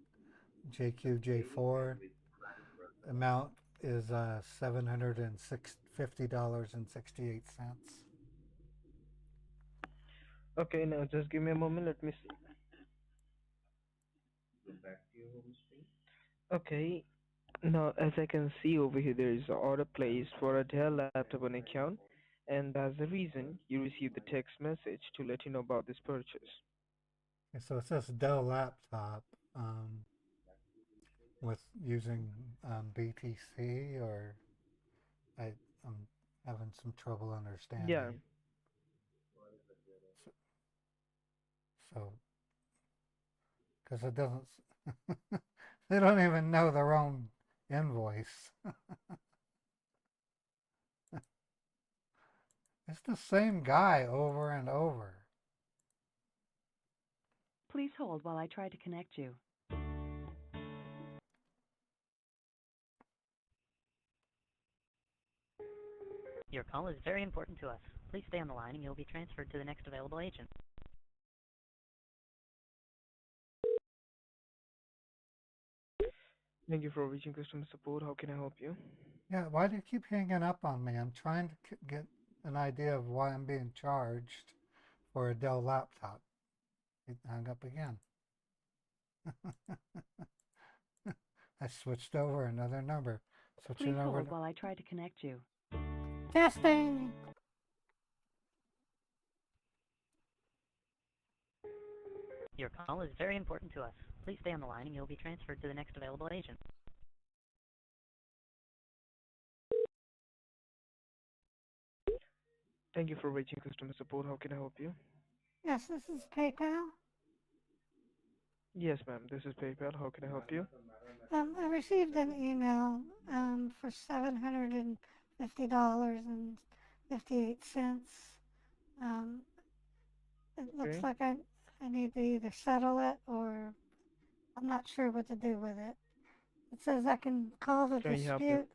JQJ4. Amount is $750.68. Okay, now just give me a moment. Let me see. Okay, now as I can see over here, there is an order placed for a Dell laptop on account, and that's the reason you received the text message to let you know about this purchase. Okay, so it says Dell laptop with using BTC, or I'm having some trouble understanding. Yeah. So, because it doesn't, they don't even know their own invoice. It's the same guy over and over. Please hold while I try to connect you. Your call is very important to us. Please stay on the line and you'll be transferred to the next available agent. Thank you for reaching customer support. How can I help you? Yeah, why do you keep hanging up on me? I'm trying to get an idea of why I'm being charged for a Dell laptop. It hung up again. I switched over another number. Please Switching over hold to. while I try to connect you. Testing. Your call is very important to us. Please stay on the line and you'll be transferred to the next available agent. Thank you for reaching customer support. How can I help you? Yes, this is PayPal. Yes, ma'am. This is PayPal. How can I help you? I received an email for $750.58. Um, it looks Okay. like I need to either settle it or I'm not sure what to do with it. It says I can call the Can you help me? dispute.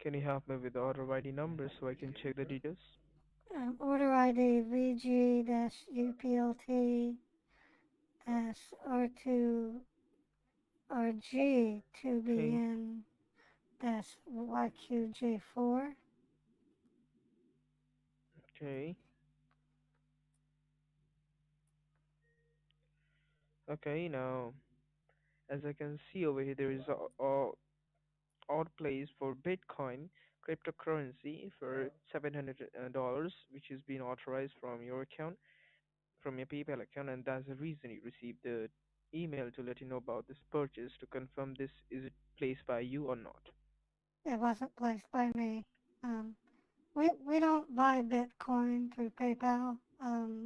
Can you help me with the order ID number so I can check the details? Order ID Okay. VG-RT-RG2BN-YQJ4. Okay. Okay. Now, as I can see over here, there is a odd place for Bitcoin cryptocurrency for $700, which has been authorized from your account, from your PayPal account, and that's the reason you received the email to let you know about this purchase to confirm this is it placed by you or not. It wasn't placed by me. Um, we don't buy Bitcoin through PayPal.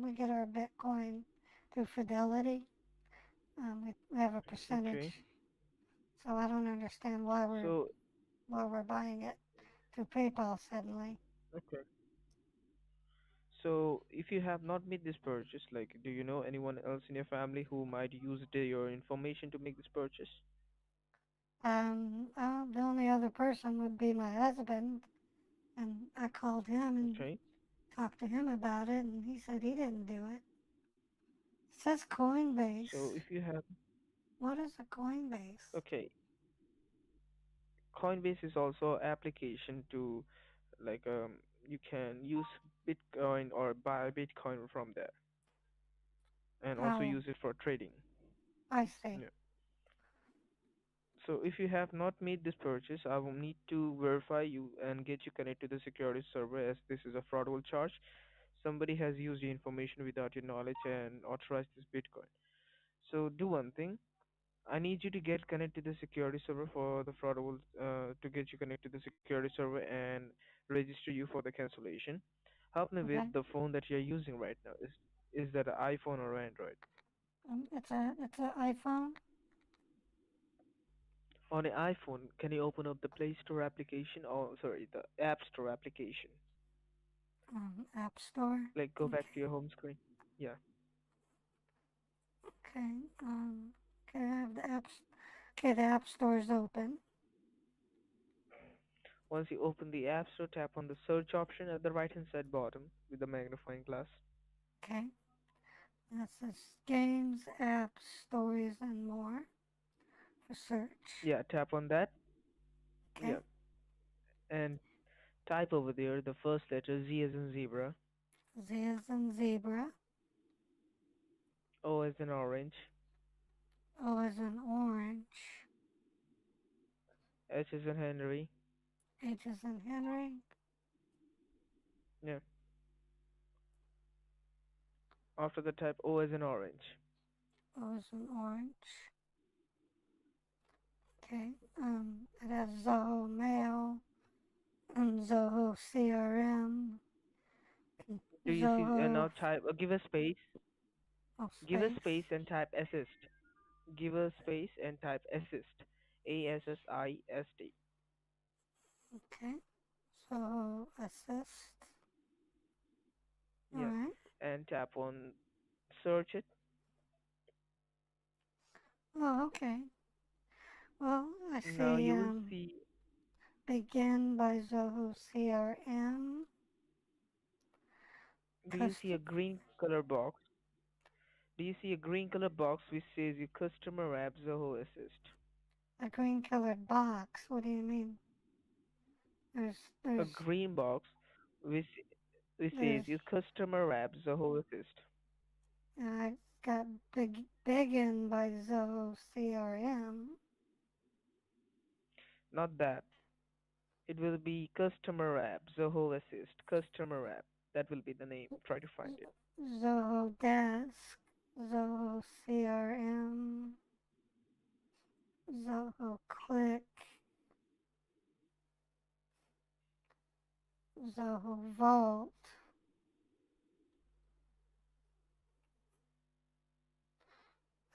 We get our Bitcoin through Fidelity. We have a Okay. percentage, so I don't understand So, why we're buying it through PayPal suddenly. okay. So, if you have not made this purchase, like, do you know anyone else in your family who might use your information to make this purchase? The only other person would be my husband, and I called him and Okay. talked to him about it, and he said he didn't do it. It says So, Coinbase. if you have, What is a Coinbase? okay, Coinbase is also application to, like, you can use Bitcoin or buy Bitcoin from there, and also Oh, use it for trading. I see. Yeah. So if you have not made this purchase, I will need to verify you and get you connected to the security server, as this is a fraudulent charge. Somebody has used your information without your knowledge and authorized this Bitcoin. So do one thing. I need you to get connected to the security server for the fraudulent, to get you connected to the security server and register you for the cancellation. Help me with Okay. the phone that you're using right now. Is that an iPhone or Android? It's a iPhone. On an iPhone, can you open up the Play Store application, or sorry, the App Store application? App Store. Like, go back Okay. to your home screen. Yeah. Okay. Okay. I have the apps. Okay, the App Store is open. Once you open the App Store, tap on the search option at the right hand side bottom with the magnifying glass. Okay. That says games, apps, stories, and more for search. Yeah, tap on that. Okay. Yeah. And type over there the first letter Z as in zebra, Z as in zebra. O as in orange, O as in orange. H as in Henry. H as in Henry. Yeah. After the type O as in orange. O as in orange. Okay. It has Zoho Mail and Zoho CRM. Do you see? Zoho. Now type. Give a space. Oh, Give a space. space and type assist. Give a space and type assist. ASSIST. Okay. So assist. All Yeah. right. And tap on search it. Oh, okay. Well, I Now see you will see. begin by Zoho CRM. Do you see a green color box? Do you see a green color box which says your customer app Zoho Assist? A green colored box. What do you mean? There's A there's green box which which says there's your customer app Zoho Assist. I got Biggin by Zoho CRM. Not that. It will be customer app Zoho Assist. Customer app. That will be the name. Try to find it. Zoho Desk, Zoho CRM, Zoho Click, Zoho Vault.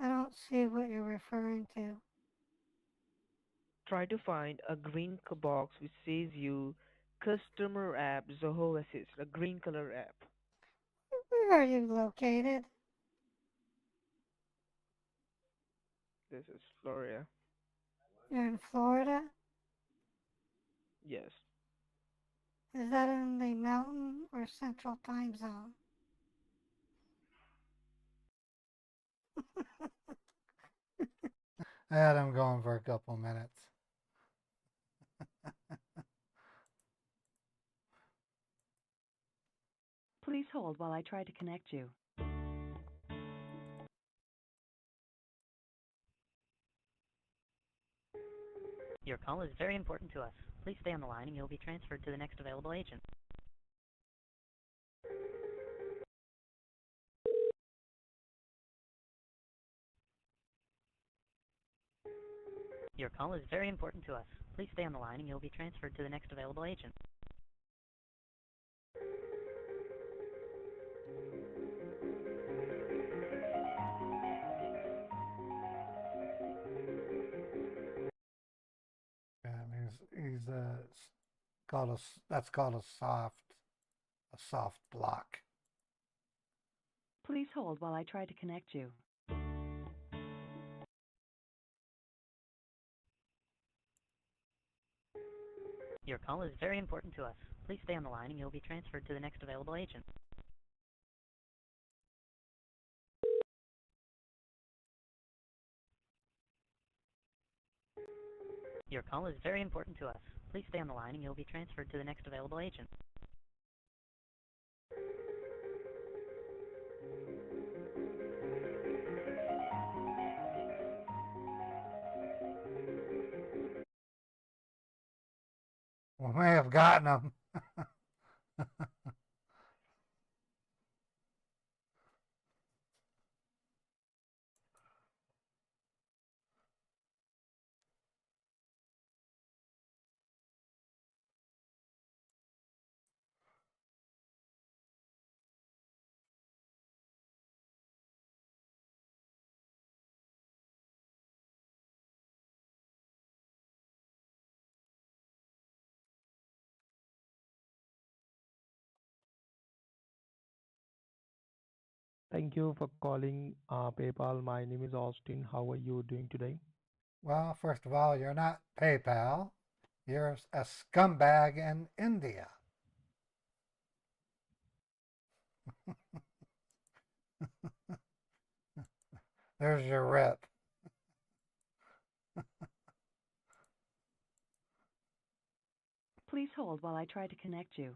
I don't see what you're referring to. Try to find a green box which says you customer app Zoho Assist. A green color app. Where are you located? This is Florida. You're in Florida? Yes. Is that in the mountain or central time zone? I had him going for a couple minutes. Please hold while I try to connect you. Your call is very important to us. Please stay on the line and you'll be transferred to the next available agent. Your call is very important to us. Please stay on the line and you'll be transferred to the next available agent. And he's called that's called a soft block. Please hold while I try to connect you. Your call is very important to us. Please stay on the line and you'll be transferred to the next available agent. Your call is very important to us. Please stay on the line and you'll be transferred to the next available agent. We may have gotten him. Thank you for calling PayPal. My name is Austin. How are you doing today? Well, first of all, you're not PayPal. You're a scumbag in India. There's your rip. Please hold while I try to connect you.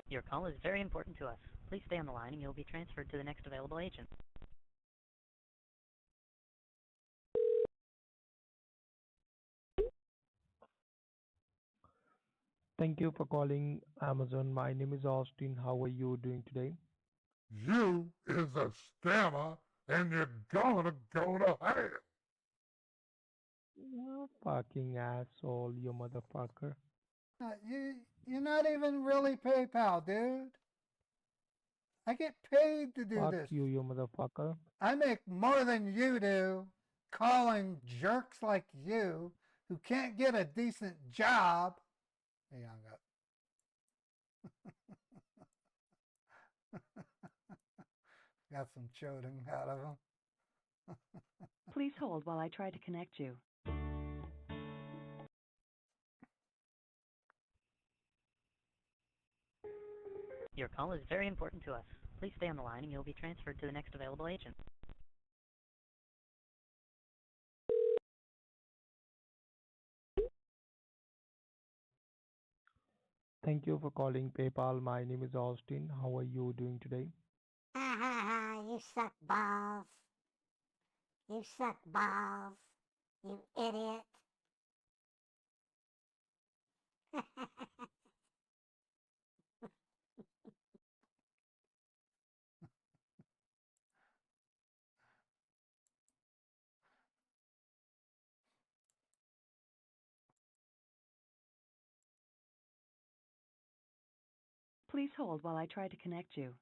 Your call is very important to us. Please stay on the line and you'll be transferred to the next available agent. Thank you for calling Amazon. My name is Austin. How are you doing today? You is a scammer and you're gonna go to hell. You fucking asshole, you motherfucker. You're not even really PayPal, dude. I get paid to do Fuck this. you motherfucker. I make more than you do calling jerks like you who can't get a decent job. He hung up. Got some choding out of him. Please hold while I try to connect you. Your call is very important to us. Please stay on the line and you'll be transferred to the next available agent. Thank you for calling PayPal. My name is Austin. How are you doing today? Ha ha ha, you suck balls. You suck balls. You idiot. Please hold while I try to connect you.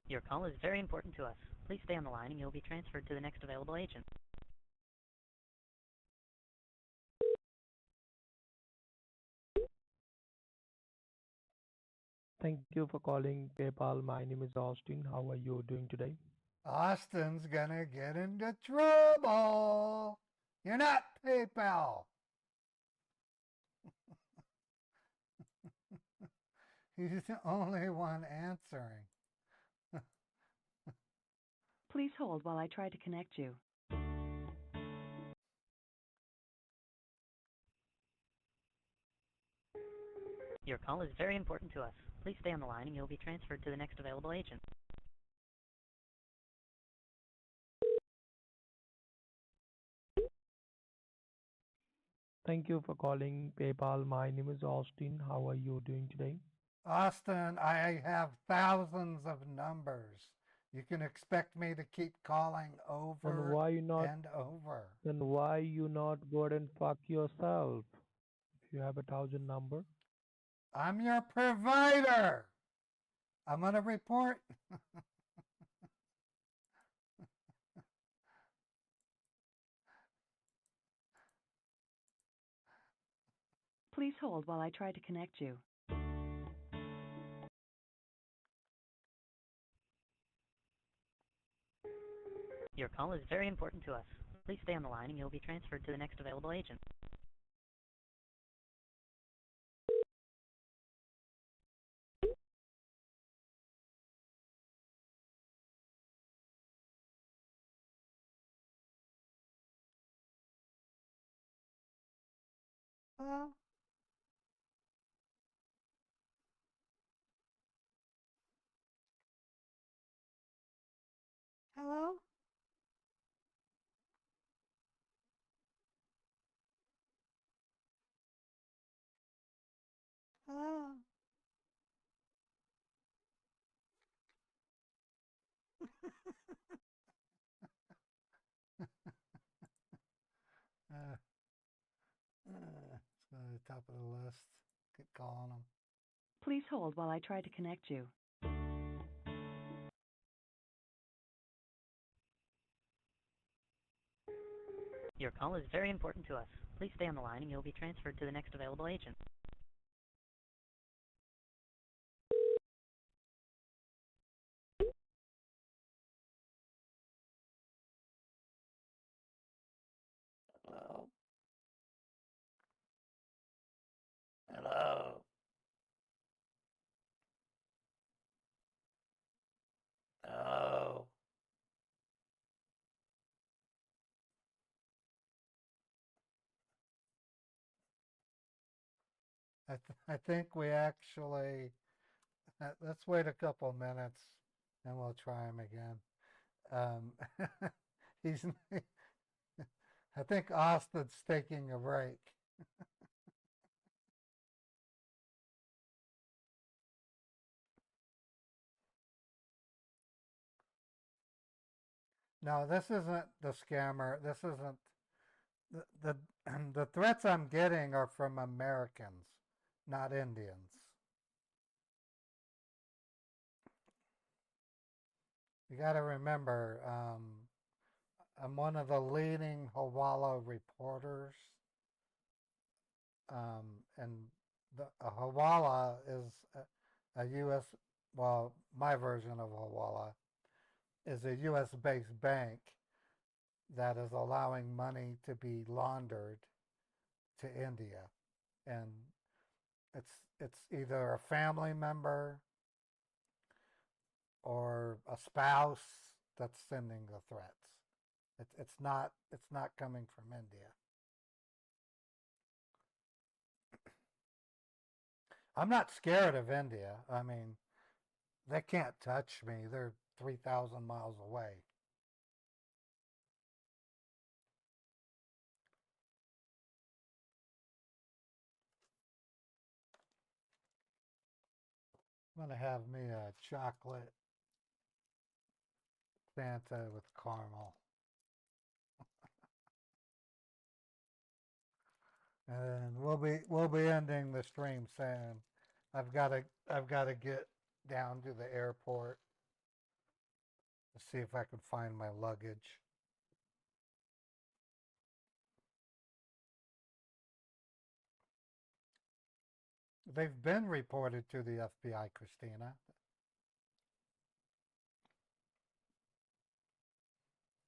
Your call is very important to us. Please stay on the line and you'll be transferred to the next available agent. Thank you for calling PayPal. My name is Austin. How are you doing today? Austin's gonna get into trouble. You're not PayPal. He's the only one answering. Please hold while I try to connect you. Your call is very important to us. Please stay on the line and you'll be transferred to the next available agent. Thank you for calling PayPal. My name is Austin. How are you doing today? Austin, I have thousands of numbers. You can expect me to keep calling Then over why you not and over. then why you not go ahead and fuck yourself? If you have 1,000 number. I'm your provider. I'm gonna report. Please hold while I try to connect you. Your call is very important to us. Please stay on the line and you'll be transferred to the next available agent. Hello? Hello? Hello? Let's go to the top of the list. Keep calling them. Please hold while I try to connect you. Your call is very important to us. Please stay on the line and you'll be transferred to the next available agent. Hello? Hello? Hello? I think we actually, let's wait a couple minutes and we'll try him again. He's, I think Austin's taking a break. No, this isn't the scammer. This isn't the the threats I'm getting are from Americans, not Indians. You got to remember, I'm one of the leading Hawala reporters, and the Hawala is a U.S. Well, my version of Hawala is a U.S. based bank that is allowing money to be laundered to India, and it's either a family member or a spouse that's sending the threats. It's not coming from India. I'm not scared of India. I mean, they can't touch me. They're 3,000 miles away. I'm going to have me a chocolate Fanta with caramel. And we'll be ending the stream soon. I've got to get down to the airport to see if I can find my luggage. They've been reported to the FBI, Christina.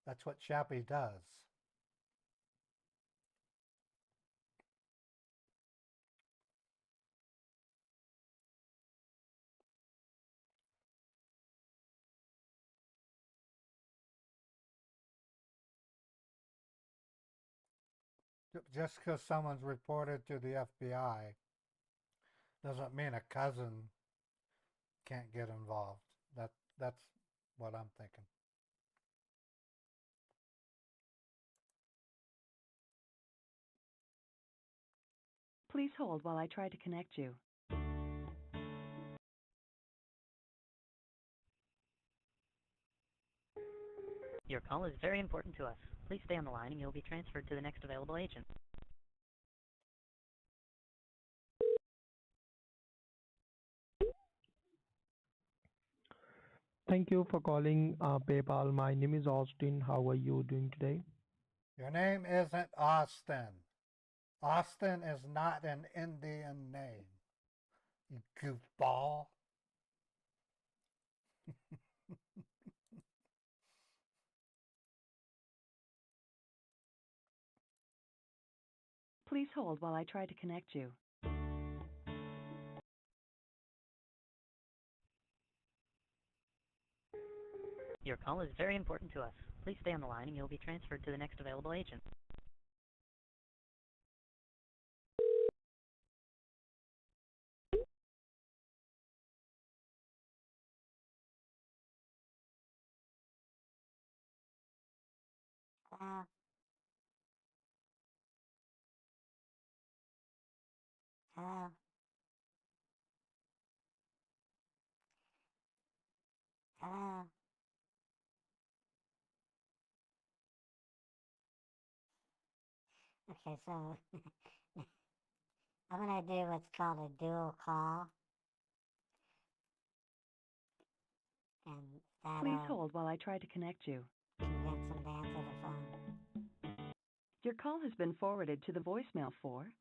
That's what Chappie does. Just because someone's reported to the FBI doesn't mean a cousin can't get involved. That's what I'm thinking. Please hold while I try to connect you. Your call is very important to us. Please stay on the line and you'll be transferred to the next available agent. Thank you for calling PayPal. My name is Austin. How are you doing today? Your name isn't Austin. Austin is not an Indian name, you goofball. Please hold while I try to connect you. Your call is very important to us. Please stay on the line and you'll be transferred to the next available agent. Hello? Hello? Hello? Okay, so I'm gonna do what's called a dual call, and Please that'll hold while I try to connect you. convince them to answer the phone. Your call has been forwarded to the voicemail for.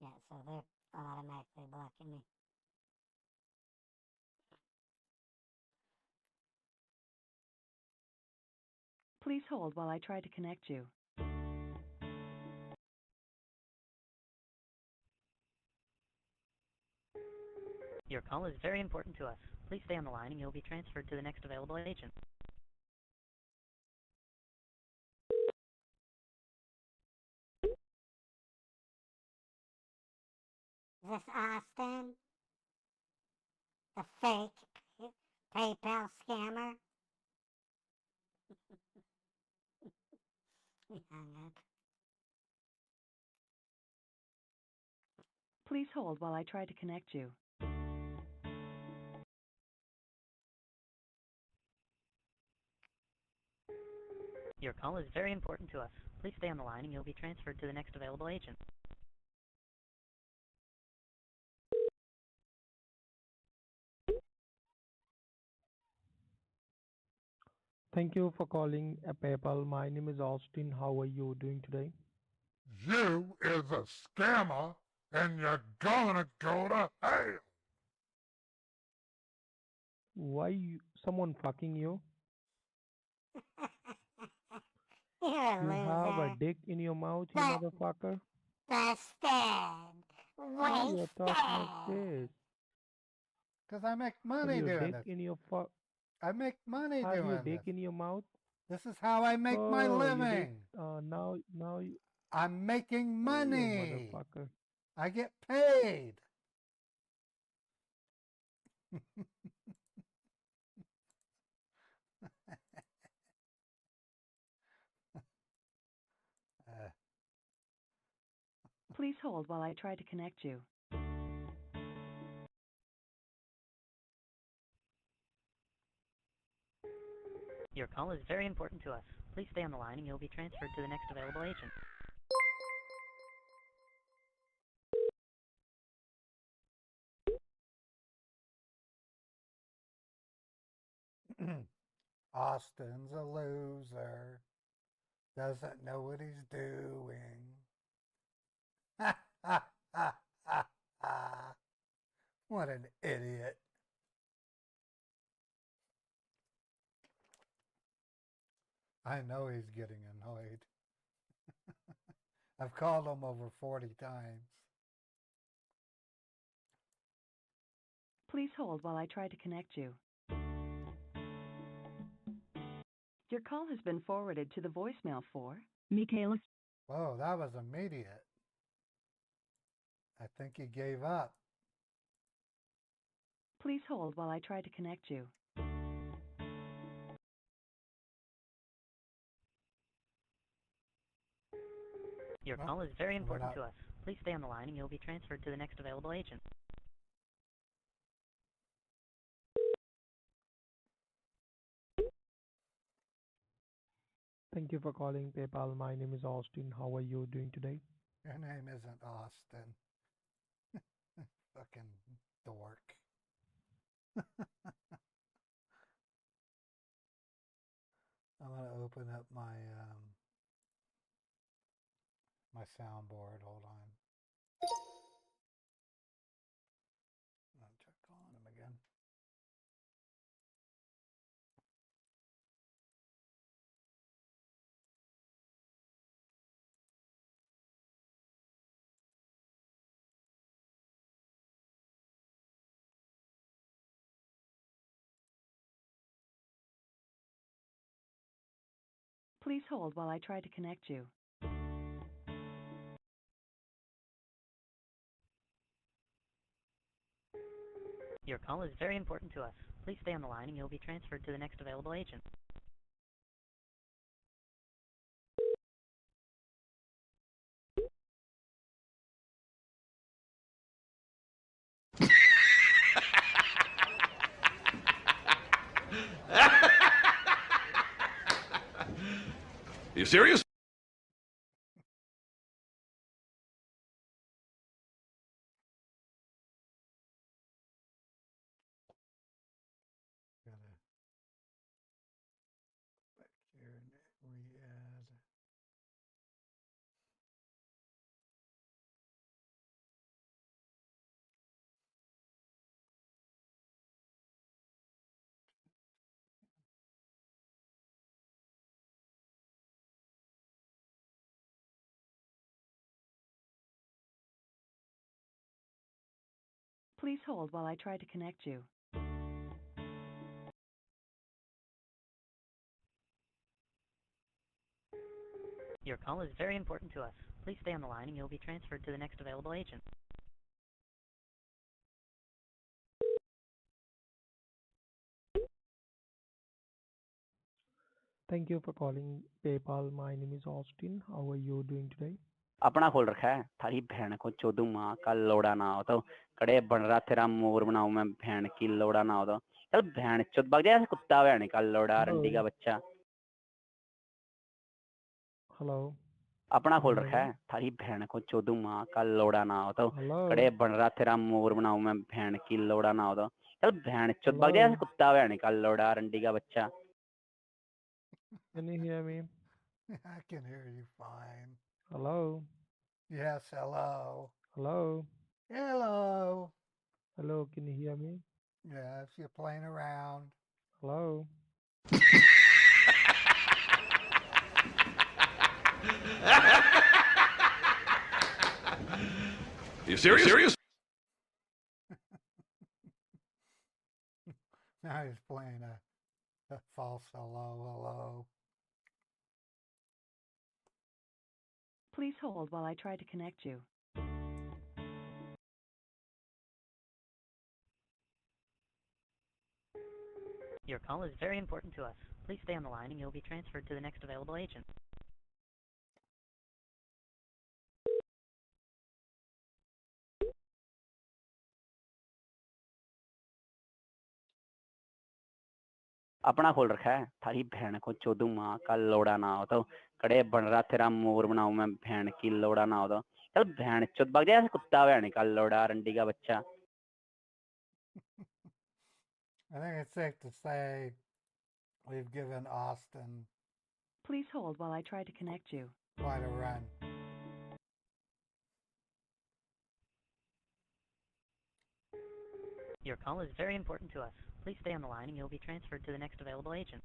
Yeah, so they're automatically blocking me. Please hold while I try to connect you. Your call is very important to us. Please stay on the line and you'll be transferred to the next available agent. Is this Austin? The fake PayPal scammer? He hung up. Please hold while I try to connect you. Your call is very important to us. Please stay on the line and you'll be transferred to the next available agent. Thank you for calling PayPal. My name is Austin. How are you doing today? You is a scammer, and you're gonna go to hell. Someone fucking you? You're a You have a loser. dick in your mouth, you That, motherfucker? Why you are talking like this? Because I make Have money your doing dick this. in your I make money have your doing dick this. in your mouth? This is how I make my Oh, you did. living. Now you. I'm making Oh, you money. motherfucker. I get paid. Uh, Please hold while I try to connect you. Your call is very important to us. Please stay on the line and you'll be transferred to the next available agent. Austin's a loser. Doesn't know what he's doing. Ha ha ha ha ha. What an idiot. I know he's getting annoyed. I've called him over 40 times. Please hold while I try to connect you. Your call has been forwarded to the voicemail for Michaela. Whoa, that was immediate. I think he gave up. Please hold while I try to connect you. Your Well, call is very we're important not- to us. Please stay on the line and you'll be transferred to the next available agent. Thank you for calling PayPal. My name is Austin. How are you doing today? Your name isn't Austin. Fucking dork. I'm gonna open up my my soundboard. Hold on. I'll try calling him again. Please hold while I try to connect you. Your call is very important to us. Please stay on the line and you'll be transferred to the next available agent. You serious? Gotta back here and re-add. Please hold while I try to connect you. Your call is very important to us. Please stay on the line and you'll be transferred to the next available agent. Thank you for calling PayPal. My name is Austin. How are you doing today? अपना खोल रखा है थारी बहन को चोदू माँ का लोड़ा ना हो तो कड़े बन रहा तेरा मोर बनाऊ मैं बहन की लोड़ा ना हो तो चल बहन चोद भाग जाए कुत्ता बहन का लोड़ा रंडी का बच्चा Hello. अपना खोल Can you रखा hear है me? थारी बहन को चोदू माँ का लोड़ा ना हो तो Hello. कड़े बन रहा तेरा मोर बनाऊ मैं बहन की लोड़ा ना हो तो चल बहन चोद भाग जाए Hello. कुत्ता बहन का लोड़ा रंडी का बच्चा Can you hear me? I can hear you fine. Hello. Yes, hello. Hello. Hello. Hello. Can you hear me? Yes, you're playing around. Hello. You serious? Now he's playing a false hello. Please hold while I try to connect you. Your call is very important to us. Please stay on the line and you'll be transferred to the next available agent. अपना खोल रखा है थारी बहन को चोदू माँ का लोड़ा ना हो तो कड़े बन रहा तेरा मोर बनाऊं मैं बहन की लोड़ा ना हो तो चल बहन चोद भाग जाए कुत्ता बहन का लोड़ा रंडी का बच्चा I think it's safe to say we've given Austin Please hold while I try to connect you. quite a run. Your call is very important to us. Please stay on the line and you'll be transferred to the next available agent.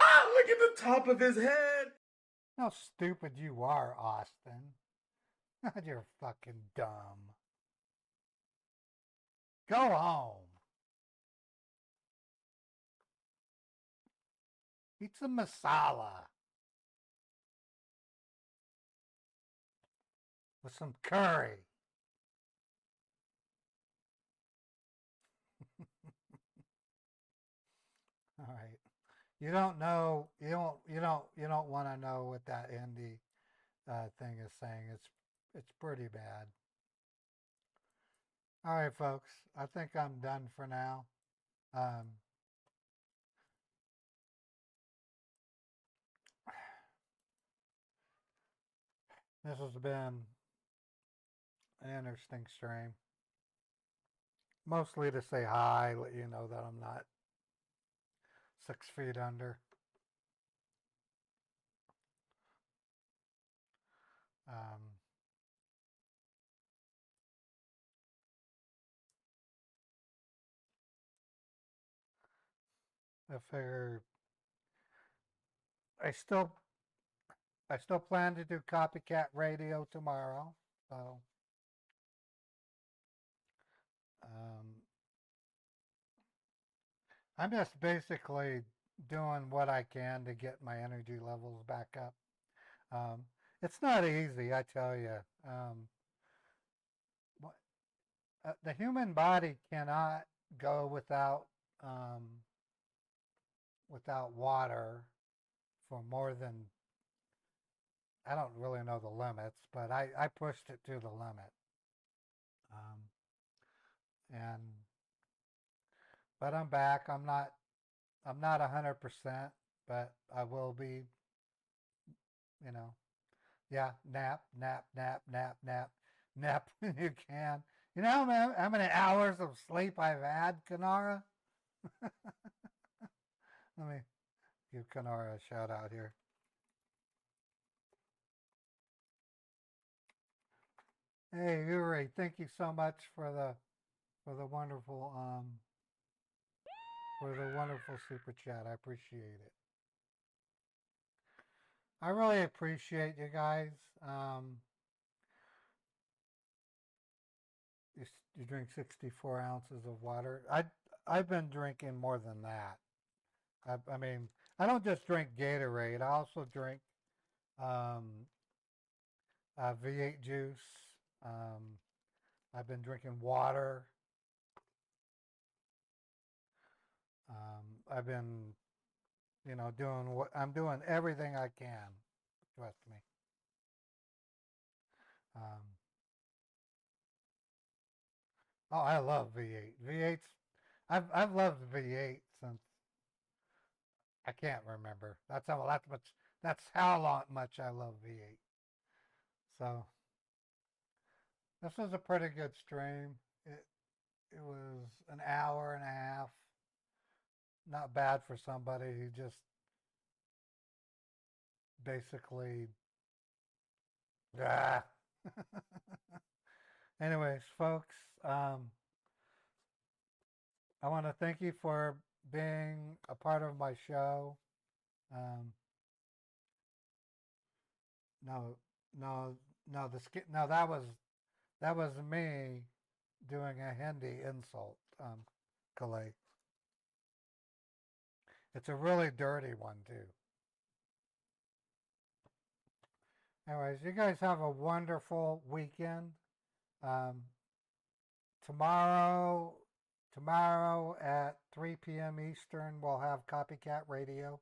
Ah, look at the top of his head. How stupid you are, Austin. You're fucking dumb. Go home. Eat some masala. With some curry. All right. You don't know. You don't want to know what that indie thing is saying. It's pretty bad. All right, folks. I think I'm done for now. This has been an interesting stream. Mostly to say hi, let you know that I'm not 6 feet under. I figure I still plan to do copycat radio tomorrow, so I'm just basically doing what I can to get my energy levels back up. It's not easy, I tell you. The human body cannot go without water for more than, I don't really know the limits, but I pushed it to the limit. But I'm back. I'm not 100%, but I will be, yeah, nap when you can. You know how many hours of sleep I've had, Kanara? Let me give Kanara a shout out here. Hey, Uri, thank you so much for the wonderful super chat. I appreciate it. I really appreciate you guys. You drink 64 ounces of water. I've been drinking more than that. I mean, I don't just drink Gatorade. I also drink V8 juice. I've been drinking water. I've been, I'm doing everything I can. Trust me. Oh, I love V8. V8's. I've loved V8 since I can't remember. That's how much I love V8. So this was a pretty good stream. It was an hour and a half. Not bad for somebody who just basically. Ah. Anyways, folks, I want to thank you for being a part of my show. Um, no, no, no. No, that was me doing a Hindi insult, Kalei. It's a really dirty one too. Anyways, you guys have a wonderful weekend. Um, tomorrow, tomorrow at 3 p.m. Eastern, we'll have Copycat Radio,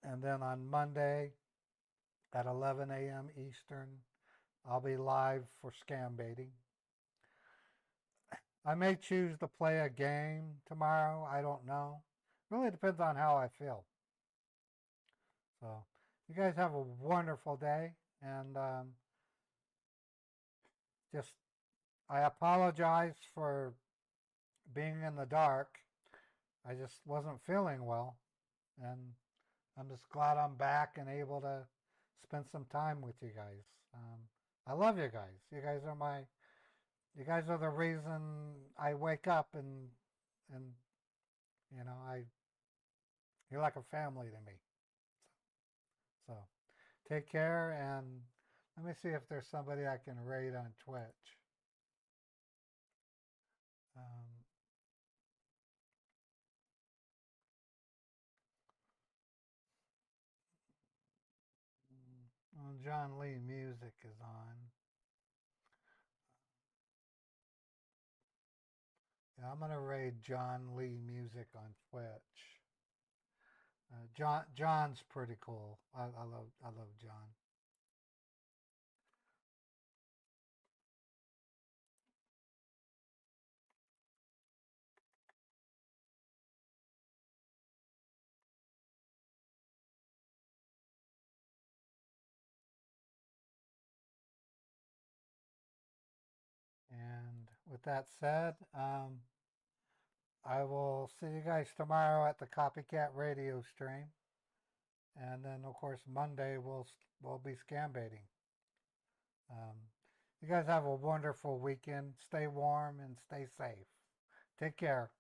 and then on Monday at 11 a.m. Eastern, I'll be live for scam baiting. I may choose to play a game tomorrow. I don't know. Really depends on how I feel. So, you guys have a wonderful day, and just I apologize for being in the dark. I just wasn't feeling well, and I'm just glad I'm back and able to spend some time with you guys. I love you guys. You guys are the reason I wake up and you know you're like a family to me. So take care, and let me see if there's somebody I can raid on Twitch. Um, well, John Lee Music is on. Yeah, I'm gonna raid John Lee Music on Twitch. John's pretty cool. I love John. And with that said, I will see you guys tomorrow at the Copycat Radio stream, and then of course Monday we'll be scam baiting. Um, you guys have a wonderful weekend. Stay warm and stay safe. Take care.